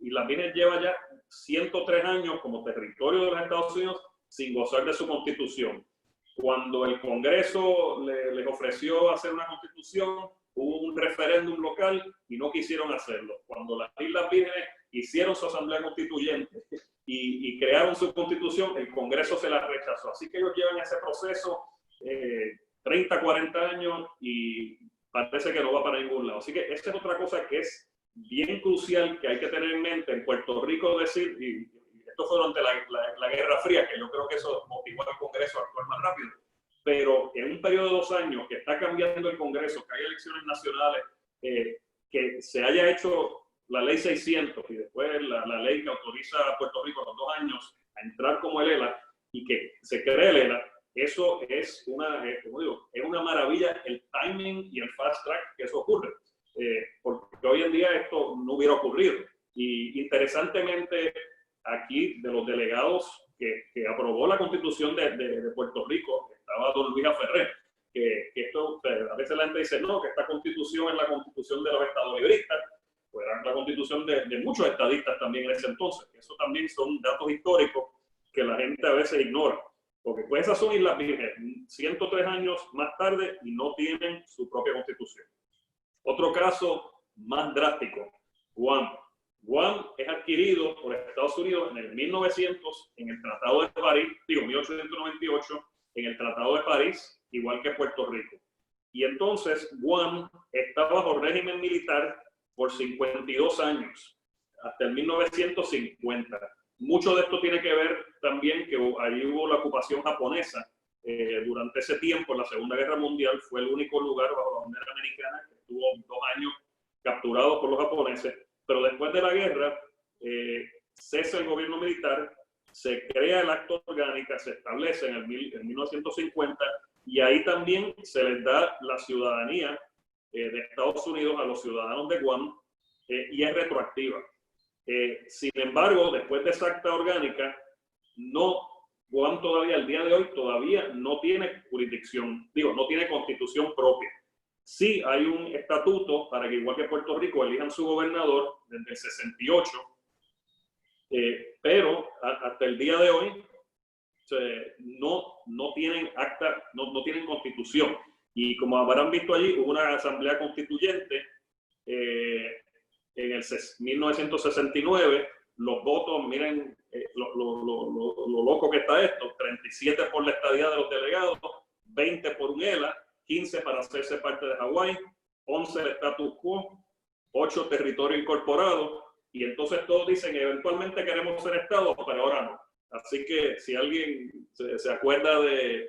Islas Vírgenes lleva ya 103 años como territorio de los Estados Unidos sin gozar de su constitución. Cuando el Congreso les ofreció hacer una constitución, hubo un referéndum local y no quisieron hacerlo. Cuando las Islas Vírgenes hicieron su asamblea constituyente y crearon su constitución, el Congreso se la rechazó. Así que ellos llevan ese proceso 30, 40 años y parece que no va para ningún lado. Así que esta es otra cosa que es bien crucial, que hay que tener en mente en Puerto Rico, decir, y esto fue durante la Guerra Fría, que yo creo que eso motivó al Congreso a actuar más rápido. Pero en un periodo de 2 años que está cambiando el Congreso, que hay elecciones nacionales, que se haya hecho la ley 600 y después la ley que autoriza a Puerto Rico a los 2 años a entrar como el ELA, y que se cree el ELA, eso es como digo, es una maravilla el timing y el fast track que eso ocurre. Porque hoy en día esto no hubiera ocurrido. Y interesantemente, aquí de los delegados que aprobó la Constitución de Puerto Rico, estaba don Luis Aferré, que esto, a veces la gente dice, no, que esta Constitución es la Constitución de los Estados libristas, pues era la Constitución de muchos estadistas también en ese entonces. Eso también son datos históricos que la gente a veces ignora. Porque pues esas son Islas Vírgenes, 103 años más tarde, y no tienen su propia Constitución. Otro caso más drástico, Guam. Guam es adquirido por Estados Unidos en el 1900 en el Tratado de París, 1898, en el Tratado de París, igual que Puerto Rico. Y entonces Guam está bajo régimen militar por 52 años, hasta el 1950. Mucho de esto tiene que ver también que allí hubo la ocupación japonesa. Durante ese tiempo, en la Segunda Guerra Mundial, fue el único lugar bajo la bandera americana que estuvo 2 años capturado por los japoneses. Pero después de la guerra, cesa el gobierno militar, se crea el acta orgánica, se establece en 1950 y ahí también se les da la ciudadanía de Estados Unidos a los ciudadanos de Guam y es retroactiva. Sin embargo, después de esa acta orgánica, Guam todavía, al día de hoy, todavía no tiene jurisdicción, no tiene constitución propia. Sí hay un estatuto para que, igual que Puerto Rico, elijan su gobernador desde el 68, pero hasta el día de hoy no tienen acta, no tienen constitución. Y como habrán visto allí, hubo una asamblea constituyente en el 1969. Los votos, miren lo loco que está esto: 37 por la estadía de los delegados, 20 por un ELA, 15 para hacerse parte de Hawái, 11 el status quo, 8 territorio incorporado, y entonces todos dicen eventualmente queremos ser Estado, pero ahora no. Así que si alguien se acuerda de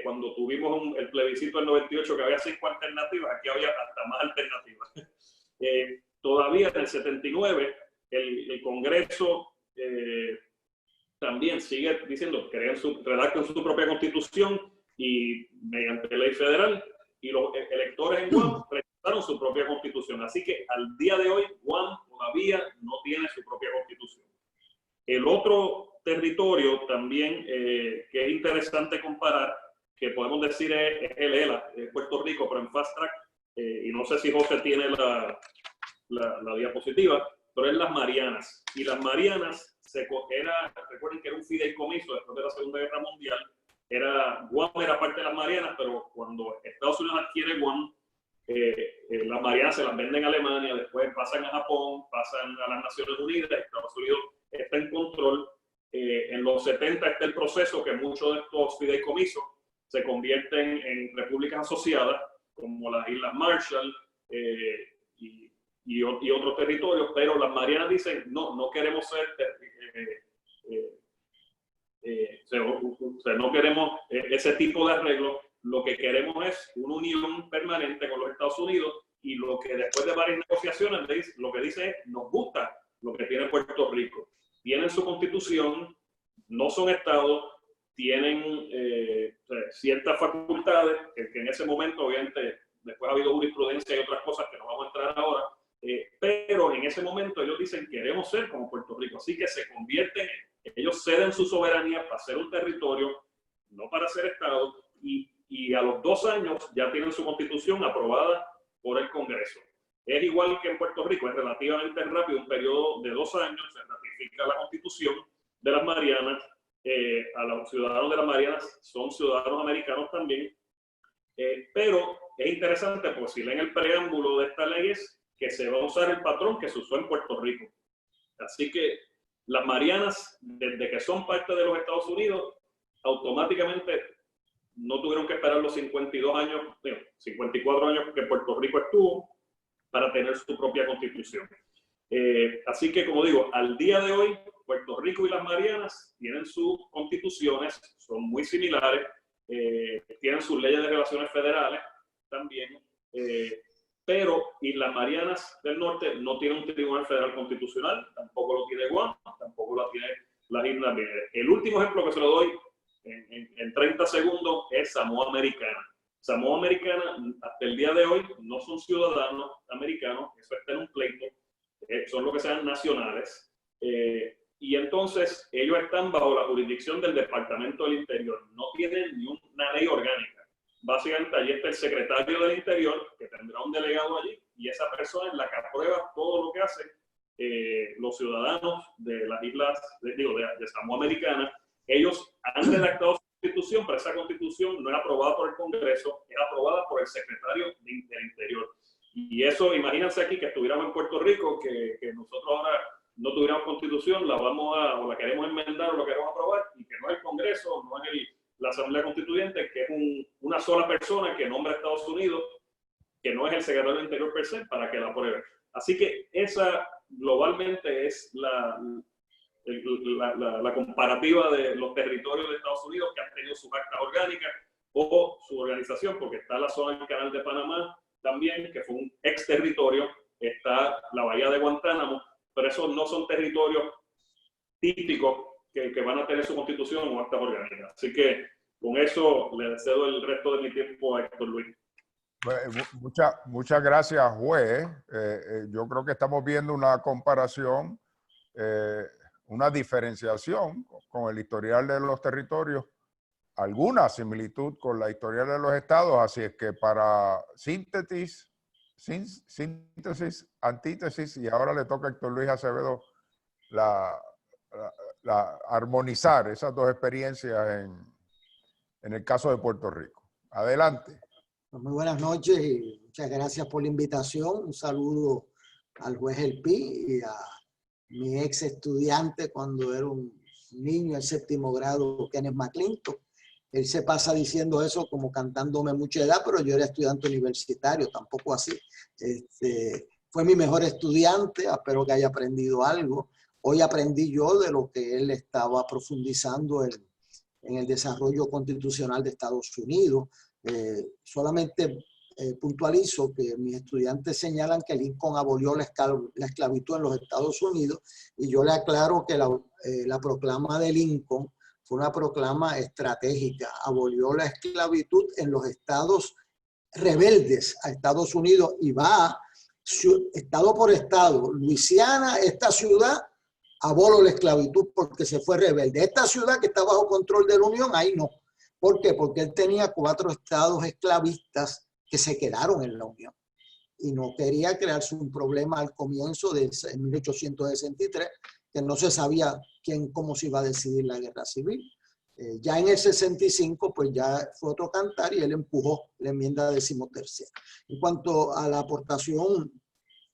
cuando tuvimos el plebiscito del 98, que había 5 alternativas, aquí había hasta más alternativas. Todavía en el 79, el Congreso también sigue diciendo que redacten su propia constitución y mediante ley federal, y los electores en Guam redactaron su propia constitución. Así que al día de hoy Guam todavía no tiene su propia constitución. El otro territorio también que es interesante comparar, que podemos decir es el ELA, Puerto Rico, pero en fast track, y no sé si José tiene la diapositiva, pero es las Marianas. Y las Marianas, recuerden que era un fideicomiso después de la Segunda Guerra Mundial. Guam era parte de las Marianas, pero cuando Estados Unidos adquiere Guam, las Marianas se las venden a Alemania, después pasan a Japón, pasan a las Naciones Unidas, Estados Unidos está en control. En los 70 está el proceso que muchos de estos fideicomisos se convierten en repúblicas asociadas, como las Islas Marshall y otros territorios, pero las Marianas dicen, no queremos ser, no queremos ese tipo de arreglo, lo que queremos es una unión permanente con los Estados Unidos, y lo que después de varias negociaciones, lo que dice es, nos gusta lo que tiene Puerto Rico. Tienen su constitución, no son estados, tienen ciertas facultades que en ese momento, obviamente, después ha habido jurisprudencia y otras cosas que no vamos a entrar ahora, pero en ese momento ellos dicen queremos ser como Puerto Rico, así que se convierten, ellos ceden su soberanía para ser un territorio, no para ser estado, y a los 2 años ya tienen su constitución aprobada por el Congreso. Es igual que en Puerto Rico, es relativamente rápido, un periodo de 2 años, se ratifica la constitución de las Marianas. A los ciudadanos de las Marianas son ciudadanos americanos también, pero es interesante porque si leen el preámbulo de esta ley es que se va a usar el patrón que se usó en Puerto Rico. Así que las Marianas, desde que son parte de los Estados Unidos, automáticamente no tuvieron que esperar los 52 años, 54 años que Puerto Rico estuvo para tener su propia constitución. Así que, como digo, al día de hoy, Puerto Rico y las Marianas tienen sus constituciones, son muy similares, tienen sus leyes de relaciones federales también, pero las Marianas del Norte no tienen un tribunal federal constitucional, tampoco lo tiene Guam, tampoco lo tiene las Islas Vírgenes. El último ejemplo que se lo doy en 30 segundos es Samoa Americana. Samoa Americana, hasta el día de hoy, no son ciudadanos americanos, eso está en un pleito, son lo que sean nacionales, y entonces ellos están bajo la jurisdicción del Departamento del Interior, no tienen ni una ley orgánica. Básicamente allí está el secretario del Interior, que tendrá un delegado allí, y esa persona es la que aprueba todo lo que hacen los ciudadanos de las islas, de Samoa Americana. Ellos han redactado su constitución, pero esa constitución no es aprobada por el Congreso, es aprobada por el secretario del Interior. Y eso, imagínense aquí que estuviéramos en Puerto Rico, que nosotros ahora no tuviéramos constitución, o la queremos enmendar o la queremos aprobar, y que no es el Congreso, no es la Asamblea Constituyente, que es una sola persona que nombra a Estados Unidos, que no es el secretario del Interior per se, para que la apruebe. Así que esa globalmente es la comparativa de los territorios de Estados Unidos que han tenido sus actas orgánicas o su organización, porque está la zona del Canal de Panamá también, que fue un ex territorio, está la Bahía de Guantánamo, pero esos no son territorios típicos que van a tener su constitución o actas orgánicas. Así que con eso le cedo el resto de mi tiempo a Héctor Luis. Muchas gracias, juez. Yo creo que estamos viendo una comparación, una diferenciación con el historial de los territorios, alguna similitud con la historial de los estados, así es que para síntesis, antítesis, y ahora le toca a Héctor Luis Acevedo armonizar esas dos experiencias en el caso de Puerto Rico. Adelante. Muy buenas noches y muchas gracias por la invitación. Un saludo al juez El Pi y a mi ex estudiante cuando era un niño en séptimo grado, Kenneth McClintock. Él se pasa diciendo eso como cantándome mucha edad, pero yo era estudiante universitario, tampoco así. Fue mi mejor estudiante, espero que haya aprendido algo. Hoy aprendí yo de lo que él estaba profundizando en el desarrollo constitucional de Estados Unidos. Solamente puntualizo que mis estudiantes señalan que Lincoln abolió la esclavitud en los Estados Unidos y yo le aclaro que la proclama de Lincoln fue una proclama estratégica. Abolió la esclavitud en los estados rebeldes a Estados Unidos y va estado por estado. Luisiana, esta ciudad, aboló la esclavitud porque se fue rebelde. Esta ciudad que está bajo control de la Unión, ahí no. ¿Por qué? Porque él tenía 4 estados esclavistas que se quedaron en la Unión y no quería crearse un problema al comienzo de 1863, que no se sabía cómo se iba a decidir la guerra civil. Ya en el 65, pues ya fue otro cantar y él empujó la enmienda 13ª. En cuanto a la aportación,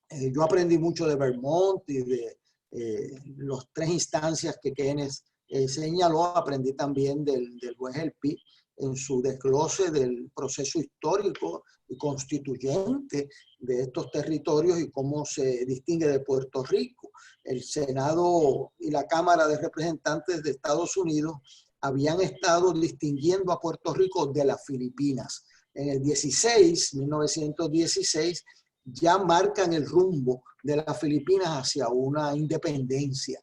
yo aprendí mucho de Vermont y de las 3 instancias que Kenneth señaló. Aprendí también del juez El Pi en su desglose del proceso histórico y constituyente de estos territorios y cómo se distingue de Puerto Rico. El Senado y la Cámara de Representantes de Estados Unidos habían estado distinguiendo a Puerto Rico de las Filipinas. En el 1916, ya marcan el rumbo de las Filipinas hacia una independencia.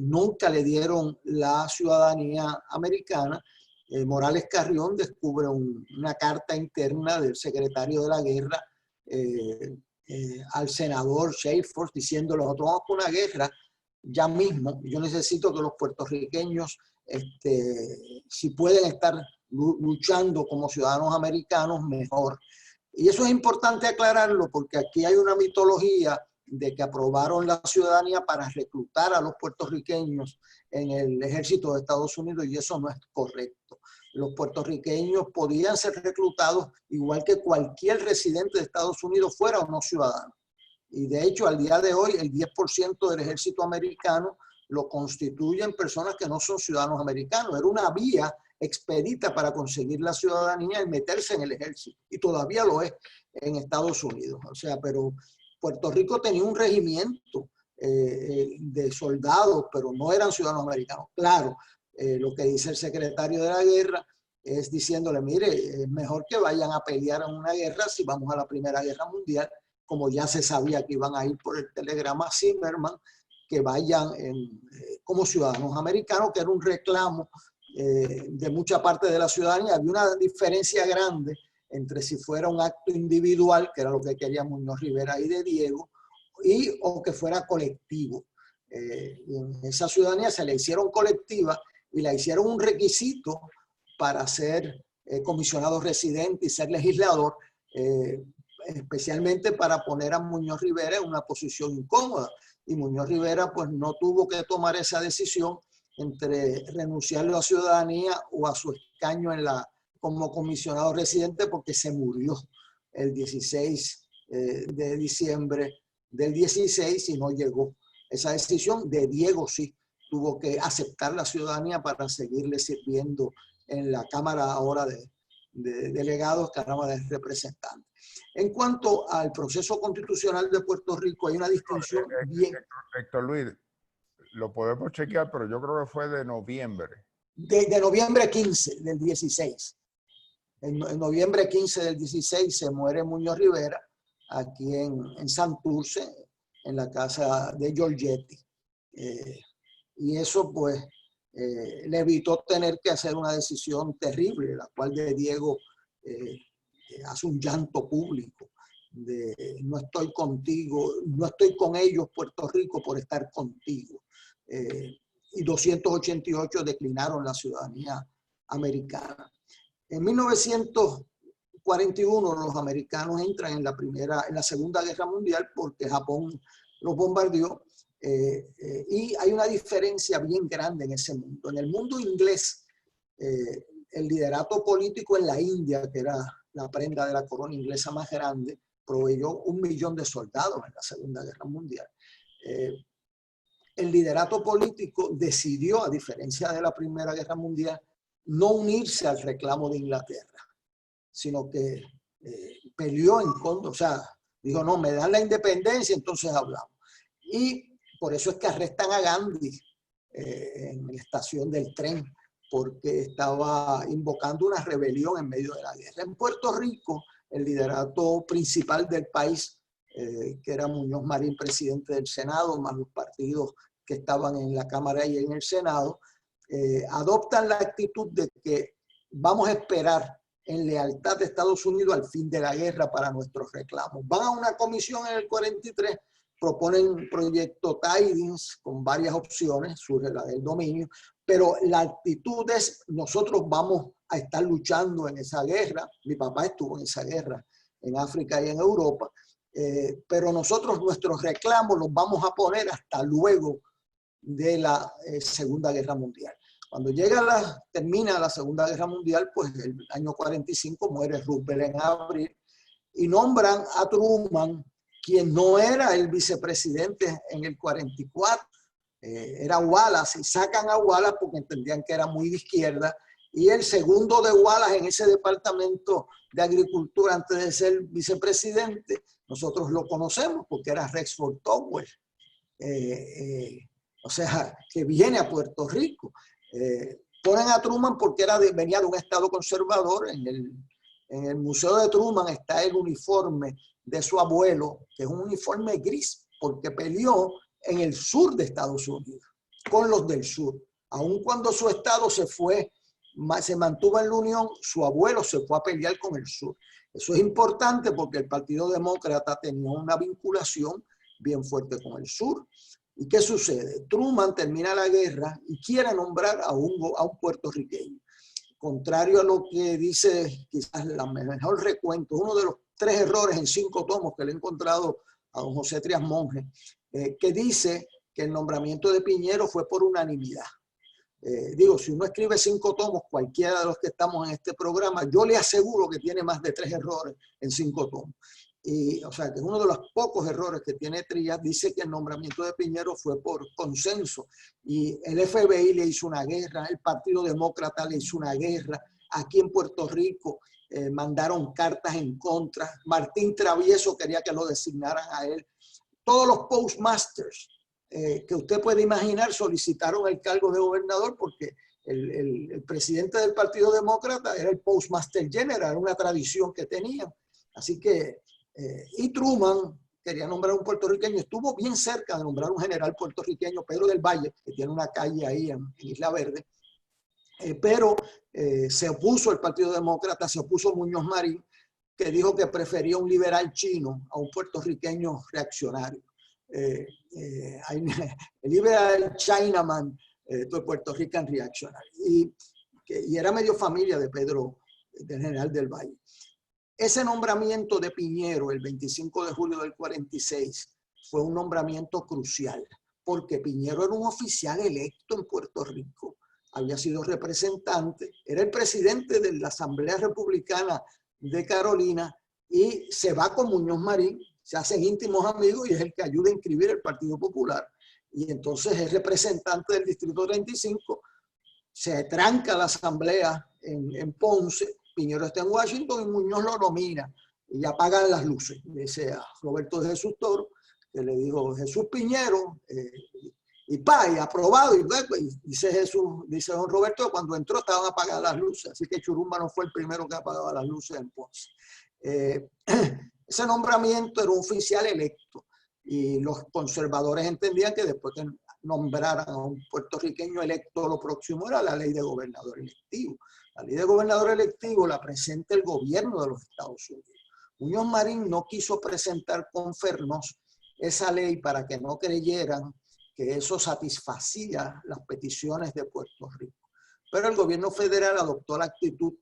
Nunca le dieron la ciudadanía americana. Morales Carrión descubre una carta interna del secretario de la guerra al senador Schaefer diciéndole: nosotros vamos con una guerra ya mismo, yo necesito que los puertorriqueños si pueden estar luchando como ciudadanos americanos, mejor. Y eso es importante aclararlo porque aquí hay una mitología de que aprobaron la ciudadanía para reclutar a los puertorriqueños en el ejército de Estados Unidos y eso no es correcto. Los puertorriqueños podían ser reclutados igual que cualquier residente de Estados Unidos, fuera o no ciudadano. Y de hecho, al día de hoy, el 10% del ejército americano lo constituyen personas que no son ciudadanos americanos. Era una vía expedita para conseguir la ciudadanía y meterse en el ejército. Y todavía lo es en Estados Unidos. O sea, pero Puerto Rico tenía un regimiento de soldados, pero no eran ciudadanos americanos. Claro, lo que dice el secretario de la guerra es diciéndole: mire, es mejor que vayan a pelear en una guerra si vamos a la Primera Guerra Mundial, como ya se sabía que iban a ir por el telegrama Zimmerman, que vayan como ciudadanos americanos, que era un reclamo de mucha parte de la ciudadanía. Había una diferencia grande entre si fuera un acto individual, que era lo que quería Muñoz Rivera y de Diego, o que fuera colectivo. En esa ciudadanía se le hicieron colectiva y la hicieron un requisito para ser comisionado residente y ser legislador, especialmente para poner a Muñoz Rivera en una posición incómoda. Y Muñoz Rivera pues no tuvo que tomar esa decisión entre renunciar a la ciudadanía o a su escaño como comisionado residente, porque se murió el 16 de diciembre del 16 y no llegó. Esa decisión de Diego sí tuvo que aceptar la ciudadanía para seguirle sirviendo en la Cámara ahora de Delegados, Cámara de Representantes. En cuanto al proceso constitucional de Puerto Rico, hay una distinción bien... Héctor Luis, lo podemos chequear, pero yo creo que fue de noviembre. De noviembre 15 del 16. En noviembre 15 del 16 se muere Muñoz Rivera aquí en Santurce. en la casa de Giorgetti. Y eso pues le evitó tener que hacer una decisión terrible, la cual de Diego hace un llanto público de no estoy contigo, no estoy con ellos, Puerto Rico, por estar contigo. Y 288 declinaron la ciudadanía americana. En 1941 los americanos entran en la Segunda Guerra Mundial porque Japón los bombardeó. Y hay una diferencia bien grande en ese mundo. En el mundo inglés, el liderato político en la India, que era la prenda de la corona inglesa más grande, proveyó 1 millón de soldados en la Segunda Guerra Mundial. El liderato político decidió, a diferencia de la Primera Guerra Mundial, no unirse al reclamo de Inglaterra, sino que peleó en contra, o sea, dijo, no, me dan la independencia, entonces hablamos. Y por eso es que arrestan a Gandhi en la estación del tren, porque estaba invocando una rebelión en medio de la guerra. En Puerto Rico, el liderato principal del país, que era Muñoz Marín, presidente del Senado, más los partidos que estaban en la Cámara y en el Senado, adoptan la actitud de que vamos a esperar en lealtad de Estados Unidos al fin de la guerra para nuestros reclamos. Van a una comisión en el 43, proponen un proyecto Tidings con varias opciones, surge la del dominio, pero la actitud es nosotros vamos a estar luchando en esa guerra. Mi papá estuvo en esa guerra en África y en Europa, pero nosotros nuestros reclamos los vamos a poner hasta luego de la Segunda Guerra Mundial. Cuando termina la Segunda Guerra Mundial, pues el año 45 muere Roosevelt en abril y nombran a Truman, quien no era el vicepresidente en el 44, era Wallace, y sacan a Wallace porque entendían que era muy de izquierda, y el segundo de Wallace en ese departamento de agricultura antes de ser vicepresidente, nosotros lo conocemos porque era Rexford Towell, o sea, que viene a Puerto Rico. Ponen a Truman porque venía de un estado conservador. En el Museo de Truman está el uniforme de su abuelo, que es un uniforme gris, porque peleó en el sur de Estados Unidos, con los del sur. Aun cuando su estado se mantuvo en la Unión, su abuelo se fue a pelear con el sur. Eso es importante porque el Partido Demócrata tenía una vinculación bien fuerte con el sur. ¿Y qué sucede? Truman termina la guerra y quiere nombrar a un puertorriqueño. Contrario a lo que dice quizás el mejor recuento, uno de los 3 errores en 5 tomos que le he encontrado a don José Trías Monge, que dice que el nombramiento de Piñero fue por unanimidad. Digo, si uno escribe 5 tomos, cualquiera de los que estamos en este programa, yo le aseguro que tiene más de 3 errores en 5 tomos. Y, o sea, que uno de los pocos errores que tiene Trías, dice que el nombramiento de Piñero fue por consenso. Y el FBI le hizo una guerra, el Partido Demócrata le hizo una guerra. Aquí en Puerto Rico mandaron cartas en contra. Martín Travieso quería que lo designaran a él. Todos los postmasters que usted puede imaginar solicitaron el cargo de gobernador porque el presidente del Partido Demócrata era el postmaster general, una tradición que tenían. Así que y Truman quería nombrar un puertorriqueño, estuvo bien cerca de nombrar un general puertorriqueño, Pedro del Valle, que tiene una calle ahí en Isla Verde, pero se opuso el Partido Demócrata, se opuso Muñoz Marín, que dijo que prefería un liberal chino a un puertorriqueño reaccionario. El liberal Chinaman, el Puerto Rican reactionary, y era medio familia de Pedro, del general del Valle. Ese nombramiento de Piñero el 25 de julio del 46 fue un nombramiento crucial porque Piñero era un oficial electo en Puerto Rico, había sido representante, era el presidente de la Asamblea Republicana de Carolina y se va con Muñoz Marín, se hacen íntimos amigos y es el que ayuda a inscribir el Partido Popular. Y entonces es representante del Distrito 35, se tranca la asamblea en Ponce, Piñero está en Washington y Muñoz lo nomina y apagan las luces. Dice a Roberto de Jesús Toro, que le dijo Jesús Piñero, y aprobado. Y dice don Roberto, cuando entró estaban apagadas las luces, así que Churumba no fue el primero que apagaba las luces en Ponce. Ese nombramiento era un oficial electo. Y los conservadores entendían que después que nombraran a un puertorriqueño electo, lo próximo era la ley de gobernador electivo. La ley de gobernador electivo la presenta el gobierno de los Estados Unidos. Muñoz Marín no quiso presentar con Fernós esa ley para que no creyeran que eso satisfacía las peticiones de Puerto Rico. Pero el gobierno federal adoptó la actitud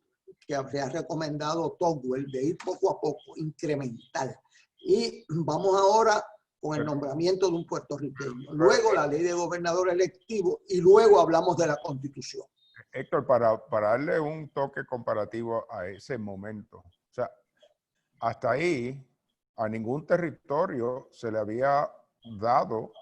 que habría recomendado Togwell de ir poco a poco, incremental. Y vamos ahora con el nombramiento de un puertorriqueño. Luego la ley de gobernador electivo y luego hablamos de la Constitución. Héctor, para darle un toque comparativo a ese momento, o sea, hasta ahí a ningún territorio se le había dado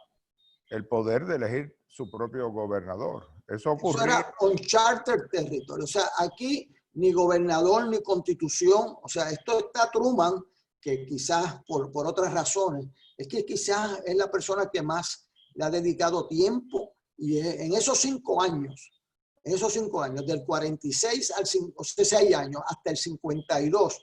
el poder de elegir su propio gobernador. Eso ocurrió. Eso era uncharted territorio. O sea, aquí ni gobernador ni constitución. O sea, esto está Truman, que quizás por otras razones, es que quizás es la persona que más le ha dedicado tiempo y en esos 5 años, del 46 al 6 años hasta el 52,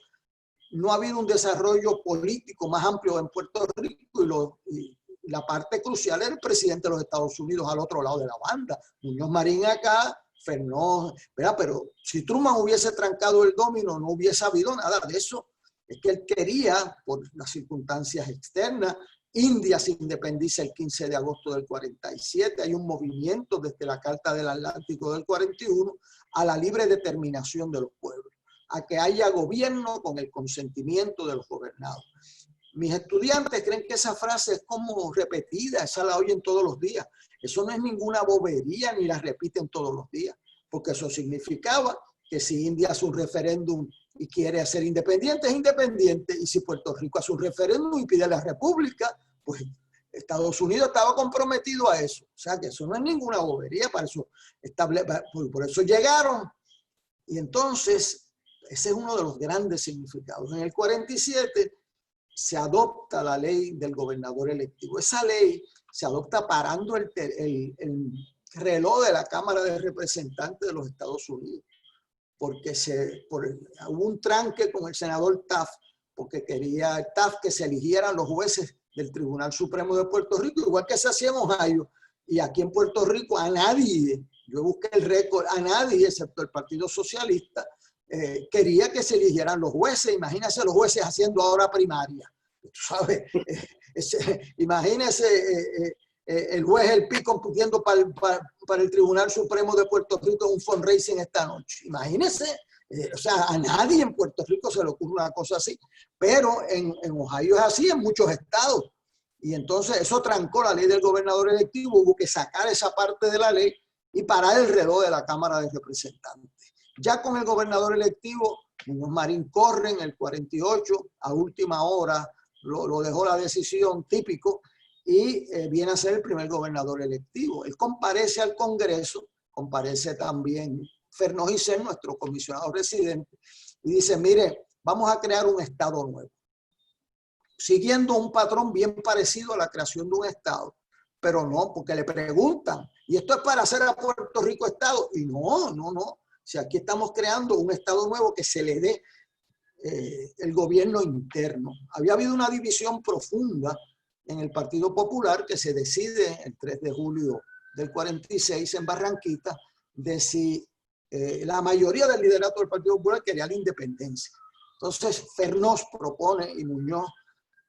no ha habido un desarrollo político más amplio en Puerto Rico y la parte crucial era el presidente de los Estados Unidos al otro lado de la banda. Muñoz Marín acá, Fernós, ¿verdad? Pero si Truman hubiese trancado el dominó, no hubiese habido nada de eso. Es que él quería, por las circunstancias externas, India se independiza el 15 de agosto del 47, hay un movimiento desde la Carta del Atlántico del 41 a la libre determinación de los pueblos, a que haya gobierno con el consentimiento de los gobernados. Mis estudiantes creen que esa frase es como repetida, esa la oyen todos los días. Eso no es ninguna bobería ni la repiten todos los días, porque eso significaba que si India hace un referéndum y quiere ser independiente, es independiente, y si Puerto Rico hace un referéndum y pide la república, pues Estados Unidos estaba comprometido a eso. O sea que eso no es ninguna bobería, para eso por eso llegaron. Y entonces, ese es uno de los grandes significados. En el 47 se adopta la ley del gobernador electivo. Esa ley se adopta parando el reloj de la Cámara de Representantes de los Estados Unidos, porque hubo un tranque con el senador Taft, porque quería Taft que se eligieran los jueces del Tribunal Supremo de Puerto Rico, igual que se hacía en Ohio. Y aquí en Puerto Rico a nadie, yo busqué el récord, a nadie, excepto el Partido Socialista, quería que se eligieran los jueces. Imagínense los jueces haciendo ahora primaria. ¿Tú sabes? Imagínense el juez El Pi compitiendo para el Tribunal Supremo de Puerto Rico en un fundraising esta noche. Imagínense. O sea, a nadie en Puerto Rico se le ocurre una cosa así. Pero en Ohio es así, en muchos estados. Y entonces eso trancó la ley del gobernador electivo. Hubo que sacar esa parte de la ley y parar el reloj de la Cámara de Representantes. Ya con el gobernador electivo, Muñoz Marín corre en el 48, a última hora lo dejó la decisión, típico, y viene a ser el primer gobernador electivo. Él comparece al Congreso, comparece también Fernós Isern, nuestro comisionado residente, y dice, mire, vamos a crear un estado nuevo, siguiendo un patrón bien parecido a la creación de un estado, pero no, porque le preguntan, ¿y esto es para hacer a Puerto Rico estado? Y no. Si aquí estamos creando un estado nuevo que se le dé el gobierno interno. Había habido una división profunda en el Partido Popular que se decide el 3 de julio del 46 en Barranquita de si la mayoría del liderato del Partido Popular quería la independencia. Entonces Fernós propone y Muñoz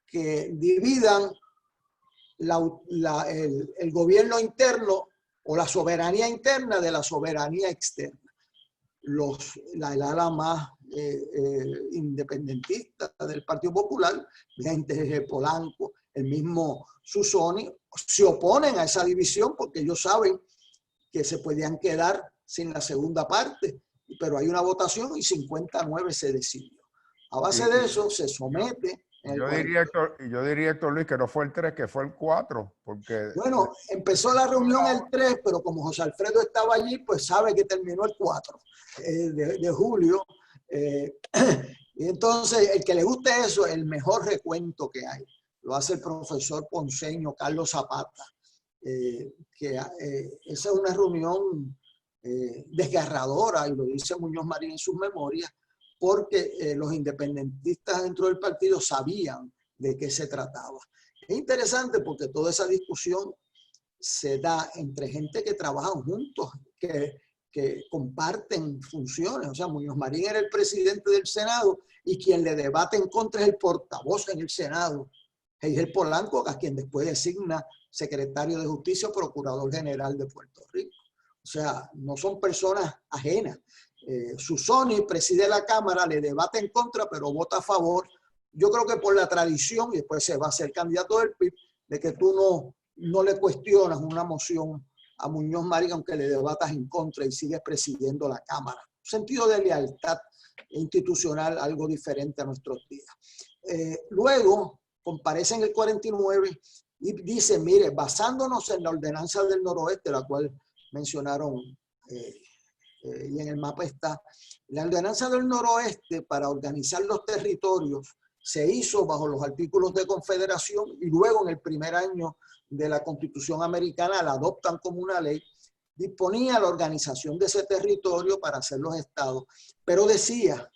que dividan el gobierno interno o la soberanía interna de la soberanía externa. El ala más independentista del Partido Popular, gente de Polanco, el mismo Susoni, se oponen a esa división porque ellos saben que se podían quedar sin la segunda parte, pero hay una votación y 59 se decidió. A base de eso se somete. Yo diría, Héctor Luis, que no fue el 3, que fue el 4. Porque... Bueno, empezó la reunión el 3, pero como José Alfredo estaba allí, pues sabe que terminó el 4 de julio. Y entonces, el que le guste eso, el mejor recuento que hay, lo hace el profesor ponceño Carlos Zapata, esa es una reunión desgarradora, y lo dice Muñoz Marín en sus memorias, porque los independentistas dentro del partido sabían de qué se trataba. Es interesante porque toda esa discusión se da entre gente que trabajan juntos, que comparten funciones. O sea, Muñoz Marín era el presidente del Senado y quien le debate en contra es el portavoz en el Senado, Heijer Polanco, a quien después designa secretario de Justicia o Procurador General de Puerto Rico. O sea, no son personas ajenas. Susoni preside la Cámara, le debate en contra, pero vota a favor. Yo creo que por la tradición, y después se va a ser candidato del PIB, de que tú no le cuestionas una moción a Muñoz Marín, aunque le debatas en contra y sigues presidiendo la Cámara. Un sentido de lealtad institucional algo diferente a nuestros días. Luego comparece en el 49 y dice, mire, basándonos en la ordenanza del noroeste, la cual mencionaron y en el mapa está, la ordenanza del noroeste para organizar los territorios se hizo bajo los artículos de confederación y luego en el primer año de la Constitución americana la adoptan como una ley, disponía la organización de ese territorio para hacer los estados, pero decía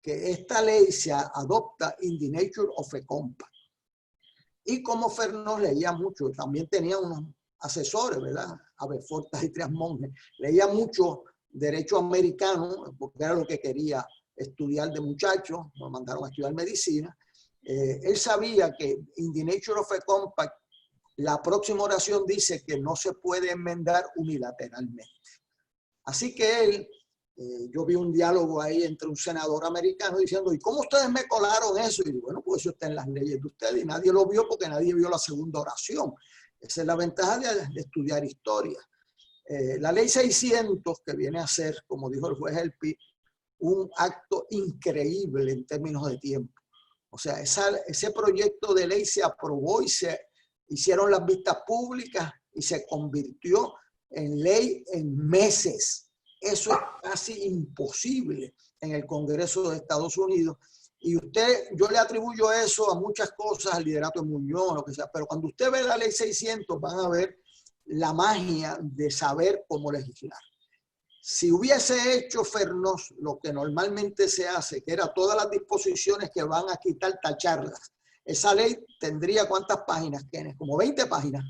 que esta ley se adopta in the nature of a compact. Y como Fernández leía mucho, también tenía unos asesores, ¿verdad? Abefortas y Trias Monge, leía mucho derecho americano, porque era lo que quería estudiar de muchacho, nos mandaron a estudiar medicina. Él sabía que in the nature of a compact, la próxima oración dice que no se puede enmendar unilateralmente. Así que él, yo vi un diálogo ahí entre un senador americano diciendo, ¿y cómo ustedes me colaron eso? Y digo, bueno, pues eso está en las leyes de ustedes y nadie lo vio porque nadie vio la segunda oración. Esa es la ventaja de estudiar historia. La ley 600, que viene a ser, como dijo el juez Elpi, un acto increíble en términos de tiempo. O sea, ese proyecto de ley se aprobó y se hicieron las vistas públicas y se convirtió en ley en meses. Eso es casi imposible en el Congreso de Estados Unidos. Y yo le atribuyo eso a muchas cosas, al liderato de Muñoz, lo que sea. Pero cuando usted ve la ley 600, van a ver la magia de saber cómo legislar. Si hubiese hecho Fernández lo que normalmente se hace, que era todas las disposiciones que van a quitar, tacharlas, esa ley tendría ¿cuántas páginas tiene? Como 20 páginas.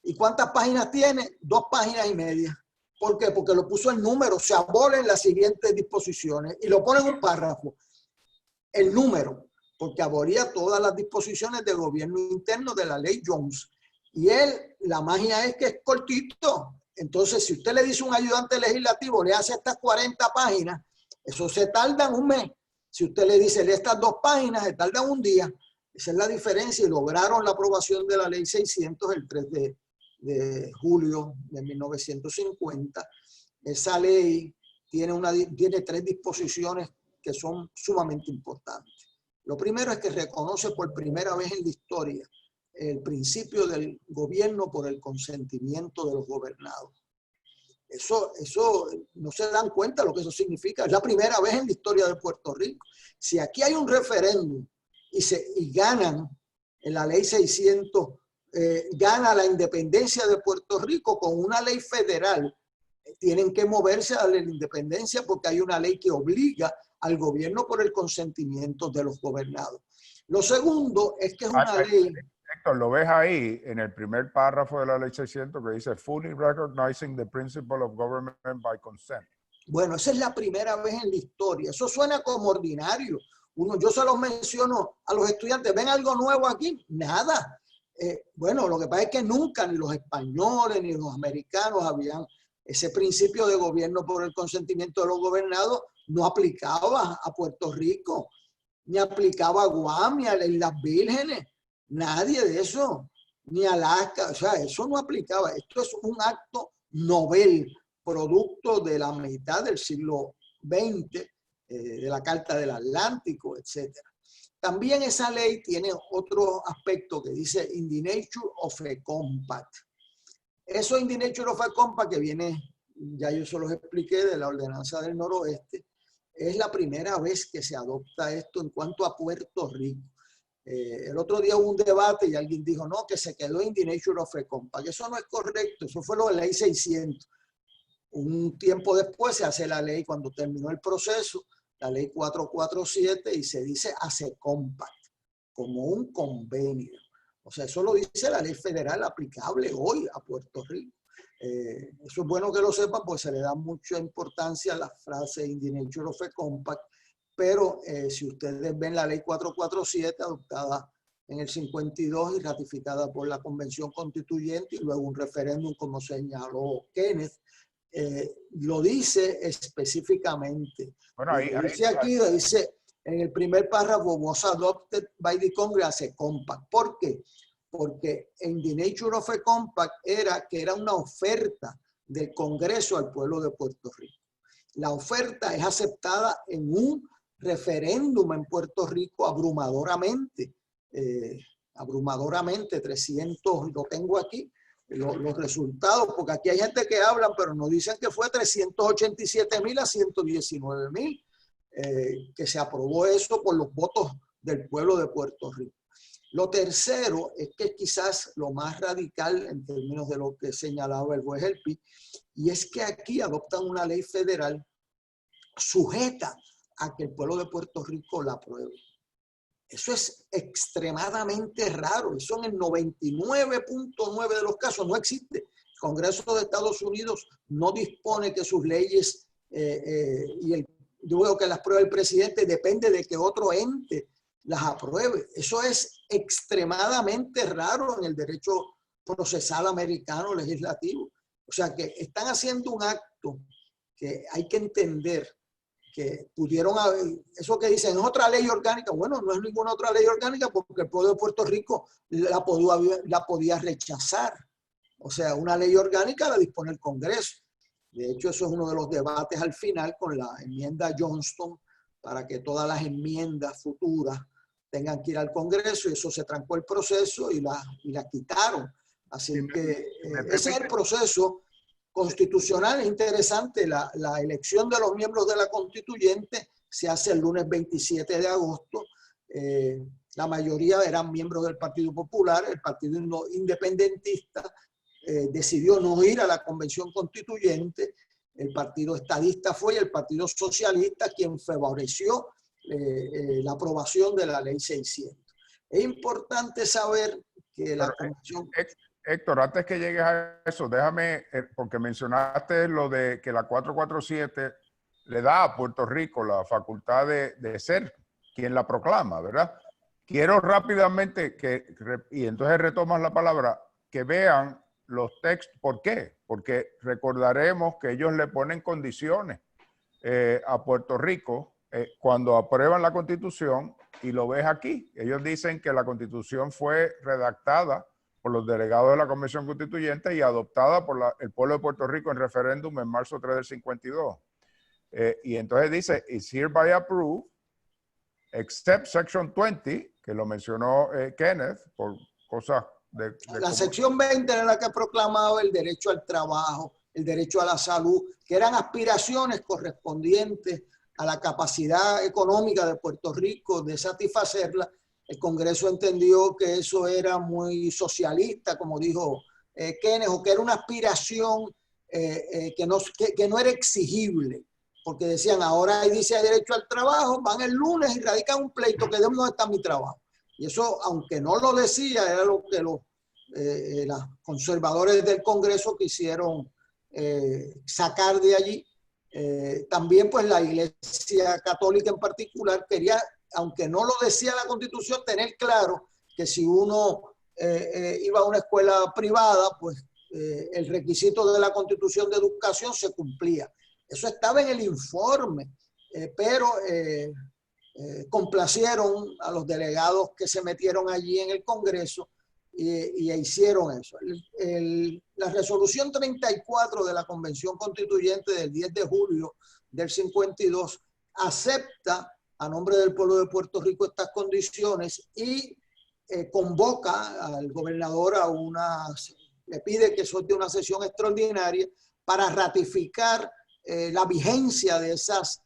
¿Y cuántas páginas tiene? 2 páginas y media. ¿Por qué? Porque lo puso en número, se abolen las siguientes disposiciones y lo pone en un párrafo. El número, porque aboría todas las disposiciones de gobierno interno de la ley Jones. Y la magia es que es cortito. Entonces, si usted le dice a un ayudante legislativo, le hace estas 40 páginas, eso se tarda en un mes. Si usted le dice, lee estas 2 páginas, se tarda un día. Esa es la diferencia y lograron la aprobación de la ley 600 el 3 de julio de 1950. Esa ley tiene 3 disposiciones que son sumamente importantes. Lo primero es que reconoce por primera vez en la historia el principio del gobierno por el consentimiento de los gobernados. Eso no se dan cuenta lo que eso significa. Es la primera vez en la historia de Puerto Rico. Si aquí hay un referéndum y ganan en la ley 600, gana la independencia de Puerto Rico con una ley federal, tienen que moverse a la independencia porque hay una ley que obliga al gobierno por el consentimiento de los gobernados. Lo segundo es que es una ley... Héctor, lo ves ahí en el primer párrafo de la ley 600 que dice fully recognizing the principle of government by consent. Bueno, esa es la primera vez en la historia. Eso suena como ordinario. Yo se los menciono a los estudiantes. ¿Ven algo nuevo aquí? Nada. Bueno, lo que pasa es que nunca ni los españoles ni los americanos habían ese principio de gobierno por el consentimiento de los gobernados. No aplicaba a Puerto Rico, ni aplicaba a Guam, ni a las Islas Vírgenes. Nadie de eso, ni Alaska, o sea, eso no aplicaba. Esto es un acto novel, producto de la mitad del siglo XX, de la Carta del Atlántico, etc. También esa ley tiene otro aspecto que dice in the nature of a compact. Eso in the nature of a compact que viene, ya yo se los expliqué, de la ordenanza del noroeste, es la primera vez que se adopta esto en cuanto a Puerto Rico. El otro día hubo un debate y alguien dijo, no, que se quedó in the nature of a compact. Eso no es correcto, eso fue lo de la ley 600. Un tiempo después se hace la ley, cuando terminó el proceso, la ley 447, y se dice as a compact, como un convenio. O sea, eso lo dice la ley federal aplicable hoy a Puerto Rico. Eso es bueno que lo sepan, pues se le da mucha importancia a la frase in the nature of a compact, pero si ustedes ven la ley 447 adoptada en el 52 y ratificada por la Convención Constituyente y luego un referéndum, como señaló Kenneth, lo dice específicamente. Bueno, dice aquí, dice en el primer párrafo, was adopted by the Congress as a compact. ¿Por qué? Porque en the nature of a compact era que era una oferta del Congreso al pueblo de Puerto Rico. La oferta es aceptada en un referéndum en Puerto Rico abrumadoramente, 300, lo tengo aquí, los resultados, porque aquí hay gente que hablan, pero nos dicen que fue 387,000 a 119,000, que se aprobó eso por los votos del pueblo de Puerto Rico. Lo tercero es que quizás lo más radical en términos de lo que señalaba el juez Helpi, y es que aquí adoptan una ley federal sujeta a que el pueblo de Puerto Rico la apruebe. Eso es extremadamente raro. Eso en el 99.9 de los casos no existe. El Congreso de Estados Unidos no dispone que sus leyes yo veo que las apruebe el presidente, depende de que otro ente las apruebe. Eso es extremadamente raro en el derecho procesal americano legislativo. O sea que están haciendo un acto que hay que entender que pudieron haber, eso que dicen es otra ley orgánica. Bueno, no es ninguna otra ley orgánica porque el pueblo de Puerto Rico la podía rechazar. O sea, una ley orgánica la dispone el Congreso. De hecho, eso es uno de los debates al final con la enmienda Johnston para que todas las enmiendas futuras tengan que ir al Congreso, y eso se trancó el proceso y la quitaron. Así que ese es el proceso constitucional. Es interesante, la elección de los miembros de la constituyente se hace el lunes 27 de agosto. La mayoría eran miembros del Partido Popular. El Partido Independentista decidió no ir a la convención constituyente. El Partido Estadista fue, y el Partido Socialista quien favoreció la aprobación de la ley 600. Es importante saber que la convención... Héctor, antes que llegues a eso, déjame, porque mencionaste lo de que la 447 le da a Puerto Rico la facultad de ser quien la proclama, ¿verdad? Quiero rápidamente y entonces retomas la palabra, que vean los textos. ¿Por qué? Porque recordaremos que ellos le ponen condiciones a Puerto Rico cuando aprueban la Constitución, y lo ves aquí. Ellos dicen que la Constitución fue redactada por los delegados de la Convención Constituyente y adoptada por el pueblo de Puerto Rico en referéndum en marzo 3 del 52. Y entonces dice, is hereby approved, except Section 20, que lo mencionó Kenneth, por cosas de la sección 20 era la que proclamaba el derecho al trabajo, el derecho a la salud, que eran aspiraciones correspondientes a la capacidad económica de Puerto Rico de satisfacerla. El Congreso entendió que eso era muy socialista, como dijo Kenneth, o que era una aspiración que no era exigible, porque decían, ahora ahí dice derecho al trabajo, van el lunes y radican un pleito, que de dónde está mi trabajo. Y eso, aunque no lo decía, era lo que los conservadores del Congreso quisieron sacar de allí. También pues la Iglesia Católica en particular quería, aunque no lo decía la Constitución, tener claro que si uno iba a una escuela privada, pues el requisito de la Constitución de educación se cumplía. Eso estaba en el informe, pero complacieron a los delegados que se metieron allí en el Congreso y hicieron eso. La resolución 34 de la Convención Constituyente del 10 de julio del 52 acepta a nombre del pueblo de Puerto Rico estas condiciones y convoca al gobernador le pide que suelte una sesión extraordinaria para ratificar la vigencia de esas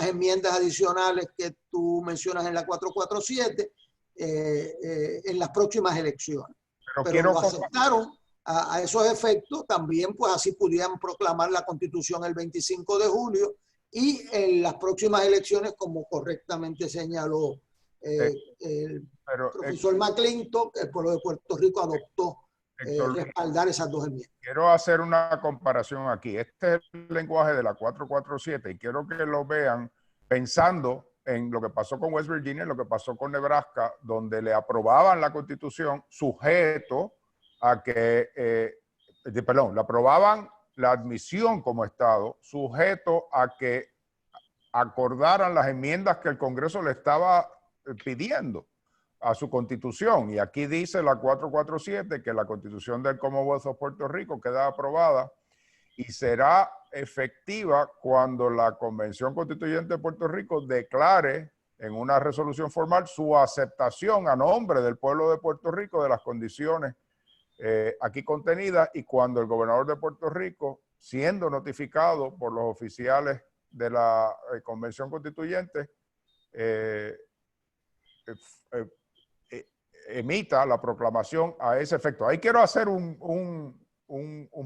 enmiendas adicionales que tú mencionas en la 447 en las próximas elecciones. Pero lo aceptaron a esos efectos. También pues así pudieran proclamar la Constitución el 25 de julio y en las próximas elecciones, como correctamente señaló El Pero, profesor McClintock, el pueblo de Puerto Rico adoptó Héctor, respaldar esas dos enmiendas. quiero hacer una comparación aquí. Este es el lenguaje de la 447 y quiero que lo vean pensando en lo que pasó con West Virginia y lo que pasó con Nebraska, donde le aprobaban la Constitución sujeto a que, le aprobaban la admisión como Estado sujeto a que acordaran las enmiendas que el Congreso le estaba pidiendo a su Constitución. Y aquí dice la 447 que la Constitución del Commonwealth of Puerto Rico queda aprobada y será efectiva cuando la Convención Constituyente de Puerto Rico declare en una resolución formal su aceptación a nombre del pueblo de Puerto Rico de las condiciones aquí contenidas, y cuando el gobernador de Puerto Rico, siendo notificado por los oficiales de la Convención Constituyente, emita la proclamación a ese efecto. Ahí quiero hacer un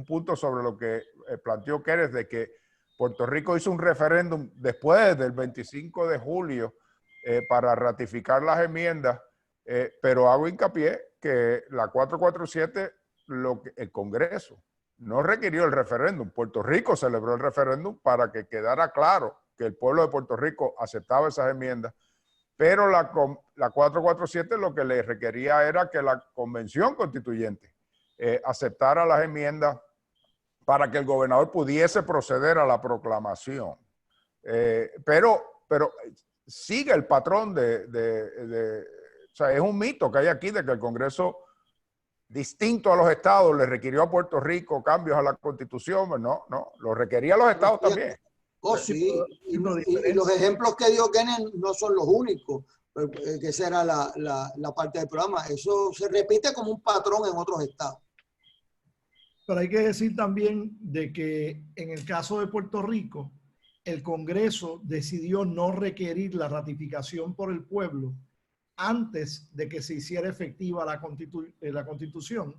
punto sobre lo que planteó Kenneth, de que Puerto Rico hizo un referéndum después del 25 de julio para ratificar las enmiendas, pero hago hincapié que la 447, el Congreso no requirió el referéndum. Puerto Rico celebró el referéndum para que quedara claro que el pueblo de Puerto Rico aceptaba esas enmiendas, pero la 447 lo que le requería era que la Convención Constituyente aceptara las enmiendas para que el gobernador pudiese proceder a la proclamación. Pero sigue el patrón o sea, es un mito que hay aquí de que el Congreso, distinto a los estados, le requirió a Puerto Rico cambios a la Constitución. No, lo requería a los estados también. Oh, sí, y los ejemplos que dio Kenneth no son los únicos, que esa era la parte del programa. Eso se repite como un patrón en otros estados. Pero hay que decir también de que en el caso de Puerto Rico, el Congreso decidió no requerir la ratificación por el pueblo antes de que se hiciera efectiva la Constitución,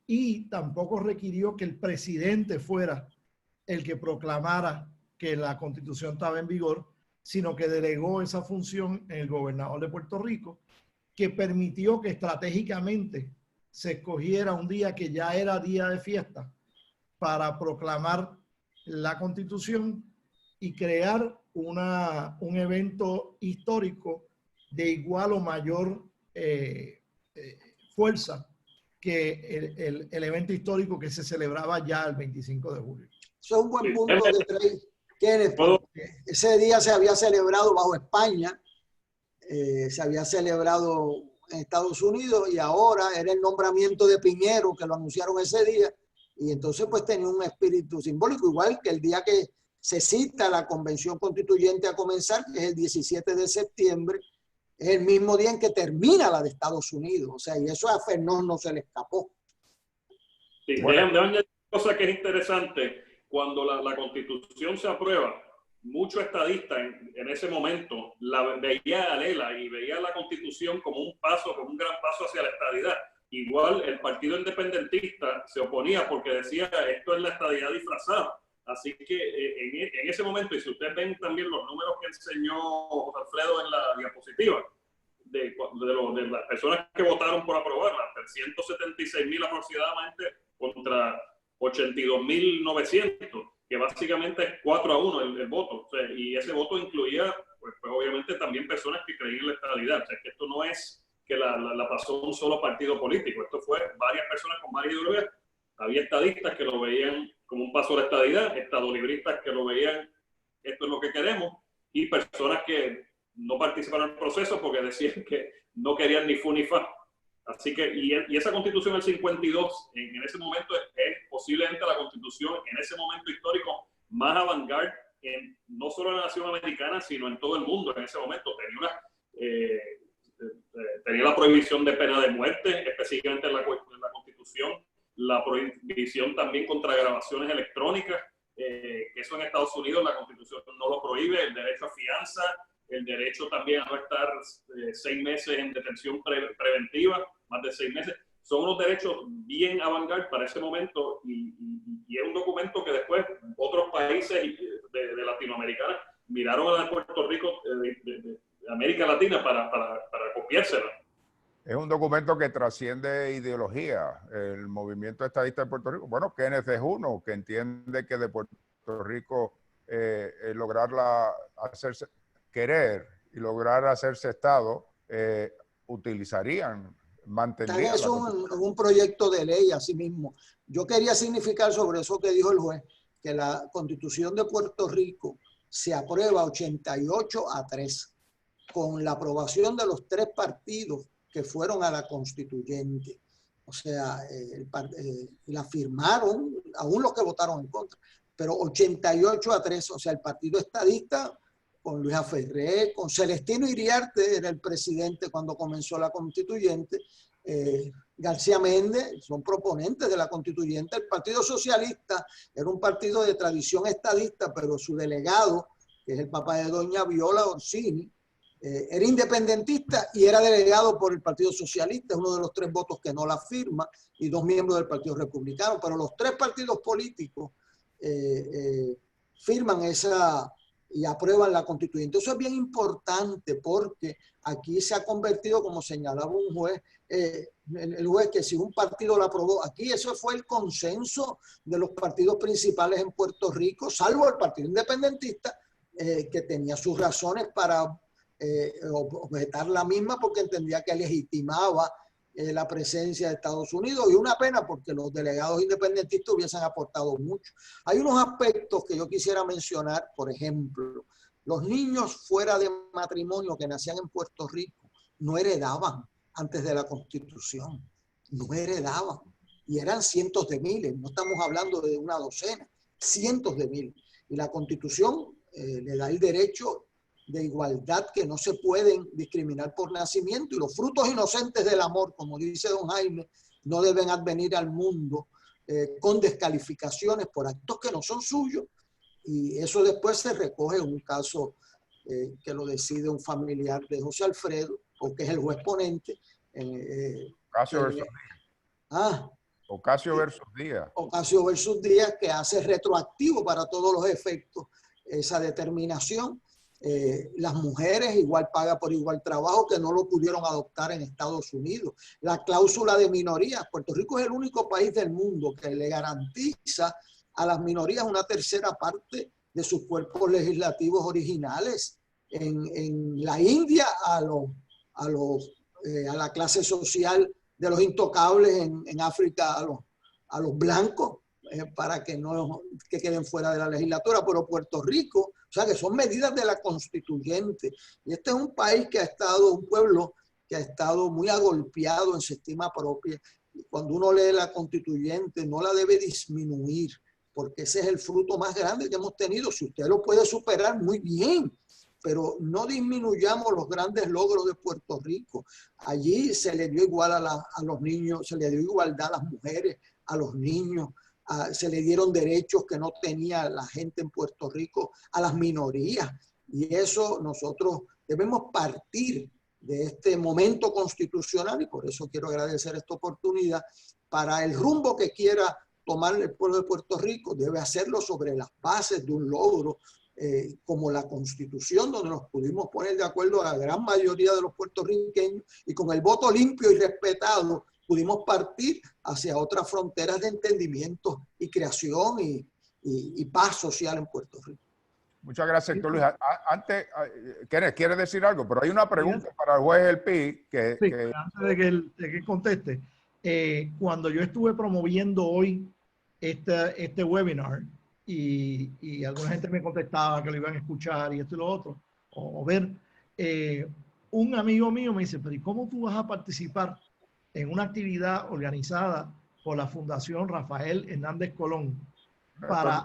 y tampoco requirió que el presidente fuera el que proclamara que la Constitución estaba en vigor, sino que delegó esa función en el gobernador de Puerto Rico, que permitió que estratégicamente se escogiera un día que ya era día de fiesta para proclamar la Constitución y crear un evento histórico de igual o mayor fuerza que el evento histórico que se celebraba ya el 25 de julio. Eso es un buen punto que trae Kenneth, porque ese día se había celebrado bajo España, se había celebrado en Estados Unidos, y ahora era el nombramiento de Piñero, que lo anunciaron ese día, y entonces pues tenía un espíritu simbólico, igual que el día que se cita la Convención Constituyente a comenzar, que es el 17 de septiembre, es el mismo día en que termina la de Estados Unidos. O sea, y eso a Fernón no se le escapó. Sí, déjame añadir una cosa que es interesante. Cuando la Constitución se aprueba, muchos estadistas en ese momento la veía a Lela y veía la Constitución como un gran paso hacia la estadidad. Igual el Partido Independentista se oponía porque decía esto es la estadidad disfrazada. Así que en ese momento, y si ustedes ven también los números que enseñó José Alfredo en la diapositiva, de las personas que votaron por aprobarla, 376,000 aproximadamente contra 82,900, que básicamente es 4-1 el voto. O sea, y ese voto incluía, pues obviamente también personas que creían en la estadidad. O sea, que esto no es que la pasó un solo partido político, esto fue varias personas con varias ideologías. Había estadistas que lo veían como un paso a la estadidad, estadolibristas que lo veían, esto es lo que queremos, y personas que no participaron en el proceso porque decían que no querían ni fu ni fa. Así que, y esa Constitución del 52, en ese momento, es posiblemente la Constitución, en ese momento histórico, más avant-garde, no solo en la nación americana, sino en todo el mundo en ese momento. Tenía la prohibición de pena de muerte, específicamente en la Constitución, la prohibición también contra grabaciones electrónicas, que eso en Estados Unidos la Constitución no lo prohíbe, el derecho a fianza, el derecho también a no estar 6 meses en detención preventiva, más de 6 meses. Son unos derechos bien avant-garde para ese momento, y es un documento que después otros países de Latinoamérica miraron a Puerto Rico América Latina para copiársela. Es un documento que trasciende ideología. El movimiento estadista de Puerto Rico, bueno, Kenneth es uno que entiende que de Puerto Rico hacerse querer y lograr hacerse Estado, utilizarían, mantendrían. Es un proyecto de ley así mismo. Yo quería significar sobre eso que dijo el juez, que la Constitución de Puerto Rico se aprueba 88-3 con la aprobación de los 3 partidos que fueron a la constituyente. O sea, la firmaron, aún los que votaron en contra, pero 88-3, o sea, el partido estadista con Luisa Ferré, con Celestino Iriarte, era el presidente cuando comenzó la constituyente, García Méndez, son proponentes de la constituyente. El Partido Socialista era un partido de tradición estadista, pero su delegado, que es el papá de doña Viola Orsini, era independentista y era delegado por el Partido Socialista, es uno de los 3 votos que no la firma, y 2 miembros del Partido Republicano, pero los 3 partidos políticos firman esa y aprueban la constituyente. Eso es bien importante porque aquí se ha convertido, como señalaba un juez, el juez, que si un partido lo aprobó, aquí eso fue el consenso de los partidos principales en Puerto Rico, salvo el Partido Independentista, que tenía sus razones para objetar la misma porque entendía que legitimaba la presencia de Estados Unidos, y una pena porque los delegados independentistas hubiesen aportado mucho. Hay unos aspectos que yo quisiera mencionar, por ejemplo, los niños fuera de matrimonio que nacían en Puerto Rico no heredaban antes de la Constitución, no heredaban, y eran cientos de miles, no estamos hablando de una docena, cientos de miles, y la Constitución le da el derecho de igualdad, que no se pueden discriminar por nacimiento, y los frutos inocentes del amor, como dice don Jaime, no deben advenir al mundo con descalificaciones por actos que no son suyos, y eso después se recoge en un caso que lo decide un familiar de José Alfredo, porque es el juez ponente. Ocasio versus Díaz. Ocasio versus Díaz. Ocasio versus Díaz, que hace retroactivo para todos los efectos esa determinación. Las mujeres igual paga por igual trabajo, que no lo pudieron adoptar en Estados Unidos. La cláusula de minorías. Puerto Rico es el único país del mundo que le garantiza a las minorías una tercera parte de sus cuerpos legislativos originales. En la India a la clase social de los intocables, en África a los blancos, para que no queden fuera de la legislatura, pero Puerto Rico, o sea que son medidas de la constituyente, y este es un país que ha estado, un pueblo que ha estado muy agolpeado en su estima propia. Cuando uno lee la constituyente no la debe disminuir, porque ese es el fruto más grande que hemos tenido. Si usted lo puede superar, muy bien, pero no disminuyamos los grandes logros de Puerto Rico. Allí se le dio igual a los niños, se le dio igualdad a las mujeres, a los niños, se le dieron derechos que no tenía la gente en Puerto Rico, a las minorías. Y eso nosotros debemos partir de este momento constitucional, y por eso quiero agradecer esta oportunidad. Para el rumbo que quiera tomar el pueblo de Puerto Rico, debe hacerlo sobre las bases de un logro como la Constitución, donde nos pudimos poner de acuerdo a la gran mayoría de los puertorriqueños, y con el voto limpio y respetado pudimos partir hacia otras fronteras de entendimiento y creación y paz social en Puerto Rico. Muchas gracias, Héctor Luis. Antes, ¿quieres decir algo? Pero hay una pregunta para el juez El Pi. Antes de que conteste, cuando yo estuve promoviendo hoy este webinar, y alguna gente me contestaba que lo iban a escuchar y esto y lo otro, o ver, un amigo mío me dice, pero ¿y cómo tú vas a participar en una actividad organizada por la Fundación Rafael Hernández Colón para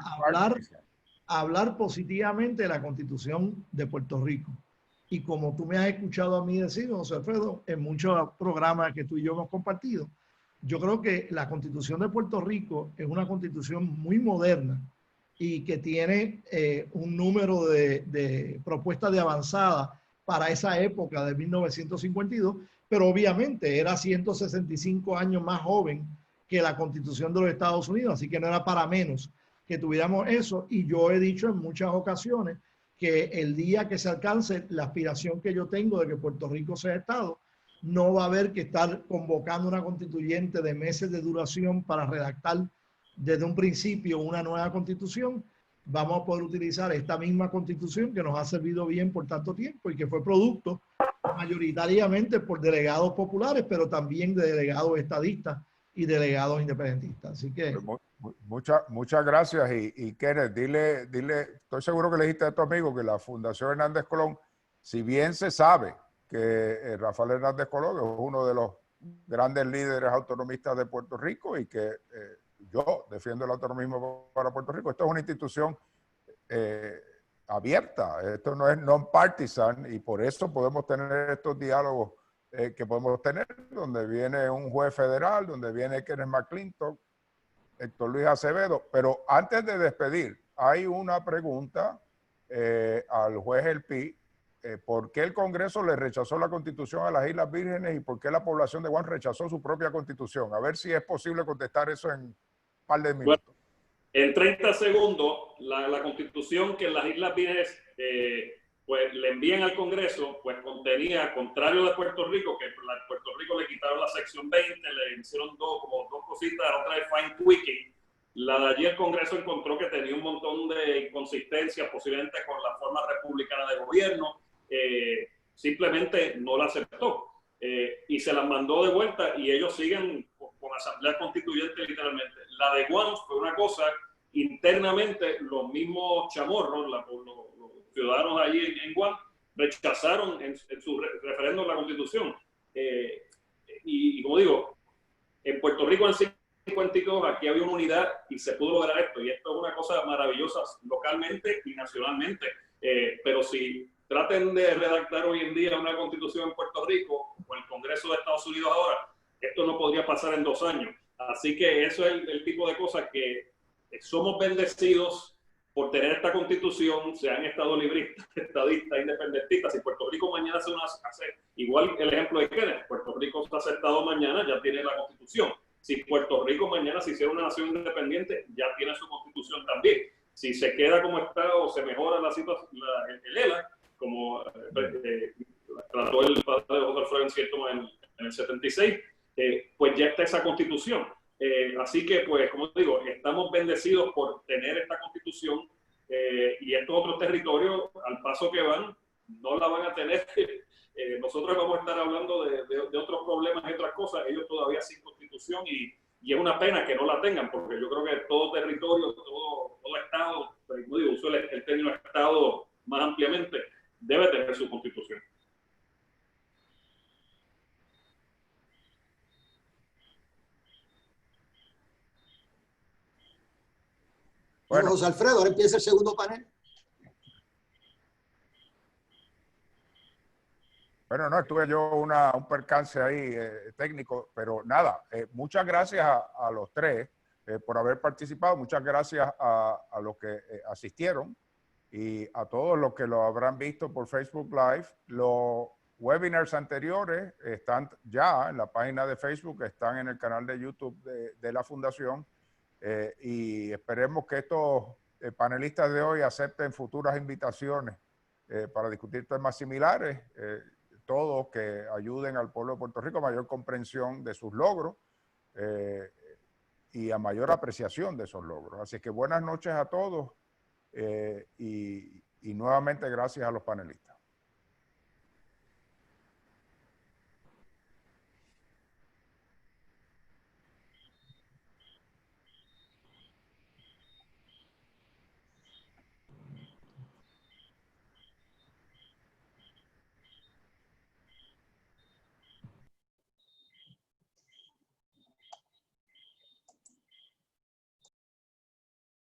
hablar positivamente de la Constitución de Puerto Rico? Y como tú me has escuchado a mí decir, José Alfredo, en muchos programas que tú y yo hemos compartido, yo creo que la Constitución de Puerto Rico es una Constitución muy moderna y que tiene un número de propuestas de avanzada para esa época de 1952, pero obviamente era 165 años más joven que la Constitución de los Estados Unidos, así que no era para menos que tuviéramos eso. Y yo he dicho en muchas ocasiones que el día que se alcance la aspiración que yo tengo de que Puerto Rico sea Estado, no va a haber que estar convocando una constituyente de meses de duración para redactar desde un principio una nueva constitución. Vamos a poder utilizar esta misma constitución que nos ha servido bien por tanto tiempo y que fue producto mayoritariamente por delegados populares, pero también de delegados estadistas y delegados independentistas. Así que... Muchas gracias. Y Kenneth, dile, estoy seguro que le dijiste a tu amigo que la Fundación Hernández Colón, si bien se sabe que Rafael Hernández Colón es uno de los grandes líderes autonomistas de Puerto Rico y que yo defiendo el autonomismo para Puerto Rico, esto es una institución abierta, esto no es non-partisan y por eso podemos tener estos diálogos que podemos tener, donde viene un juez federal, donde viene Kenneth McClintock, Héctor Luis Acevedo. Pero antes de despedir, hay una pregunta al juez El Pi. ¿Por qué el Congreso le rechazó la Constitución a las Islas Vírgenes y por qué la población de Guam rechazó su propia Constitución? A ver si es posible contestar eso en un par de minutos. Bueno, en 30 segundos, la Constitución que las Islas Vírgenes pues, le envían al Congreso, pues contenía, contrario de Puerto Rico, que a Puerto Rico le quitaron la sección 20, le hicieron dos cositas, otra de fine tweaking. La de allí el Congreso encontró que tenía un montón de inconsistencias, posiblemente con la forma republicana de gobierno. Simplemente no la aceptó y se las mandó de vuelta y ellos siguen con asamblea constituyente literalmente. La de Guam fue una cosa internamente, los mismos chamorros, los ciudadanos allí en Guam rechazaron en su referéndum la Constitución y como digo, en Puerto Rico en 52 aquí había una unidad y se pudo lograr esto y esto es una cosa maravillosa localmente y nacionalmente, pero si traten de redactar hoy en día una constitución en Puerto Rico o el Congreso de Estados Unidos ahora, esto no podría pasar en 2 años. Así que eso es el tipo de cosas que somos bendecidos por tener esta constitución, sean Estado libristas, estadistas, independentistas. Si Puerto Rico mañana hace igual el ejemplo de Kenneth, Puerto Rico está aceptado mañana, ya tiene la constitución. Si Puerto Rico mañana se hiciera una nación independiente, ya tiene su constitución también. Si se queda como está o se mejora la situación, el ELA, como trató el padre de José Alfredo en cierto en el 76, pues ya está esa constitución. Así que, pues, como digo, estamos bendecidos por tener esta constitución y estos otros territorios, al paso que van, no la van a tener. Nosotros vamos a estar hablando de otros problemas y otras cosas, ellos todavía sin constitución y es una pena que no la tengan, porque yo creo que todo territorio, todo estado, como digo, uso el término estado más ampliamente, debe tener su constitución. Bueno, José Alfredo, ahora empieza el segundo panel. Bueno, no, tuve yo un percance ahí técnico, pero nada, muchas gracias a los tres por haber participado, muchas gracias a los que asistieron y a todos los que lo habrán visto por Facebook Live. Los webinars anteriores están ya en la página de Facebook, están en el canal de YouTube de la Fundación y esperemos que estos panelistas de hoy acepten futuras invitaciones para discutir temas similares, todos que ayuden al pueblo de Puerto Rico a mayor comprensión de sus logros y a mayor apreciación de esos logros. Así que buenas noches a todos y nuevamente gracias a los panelistas.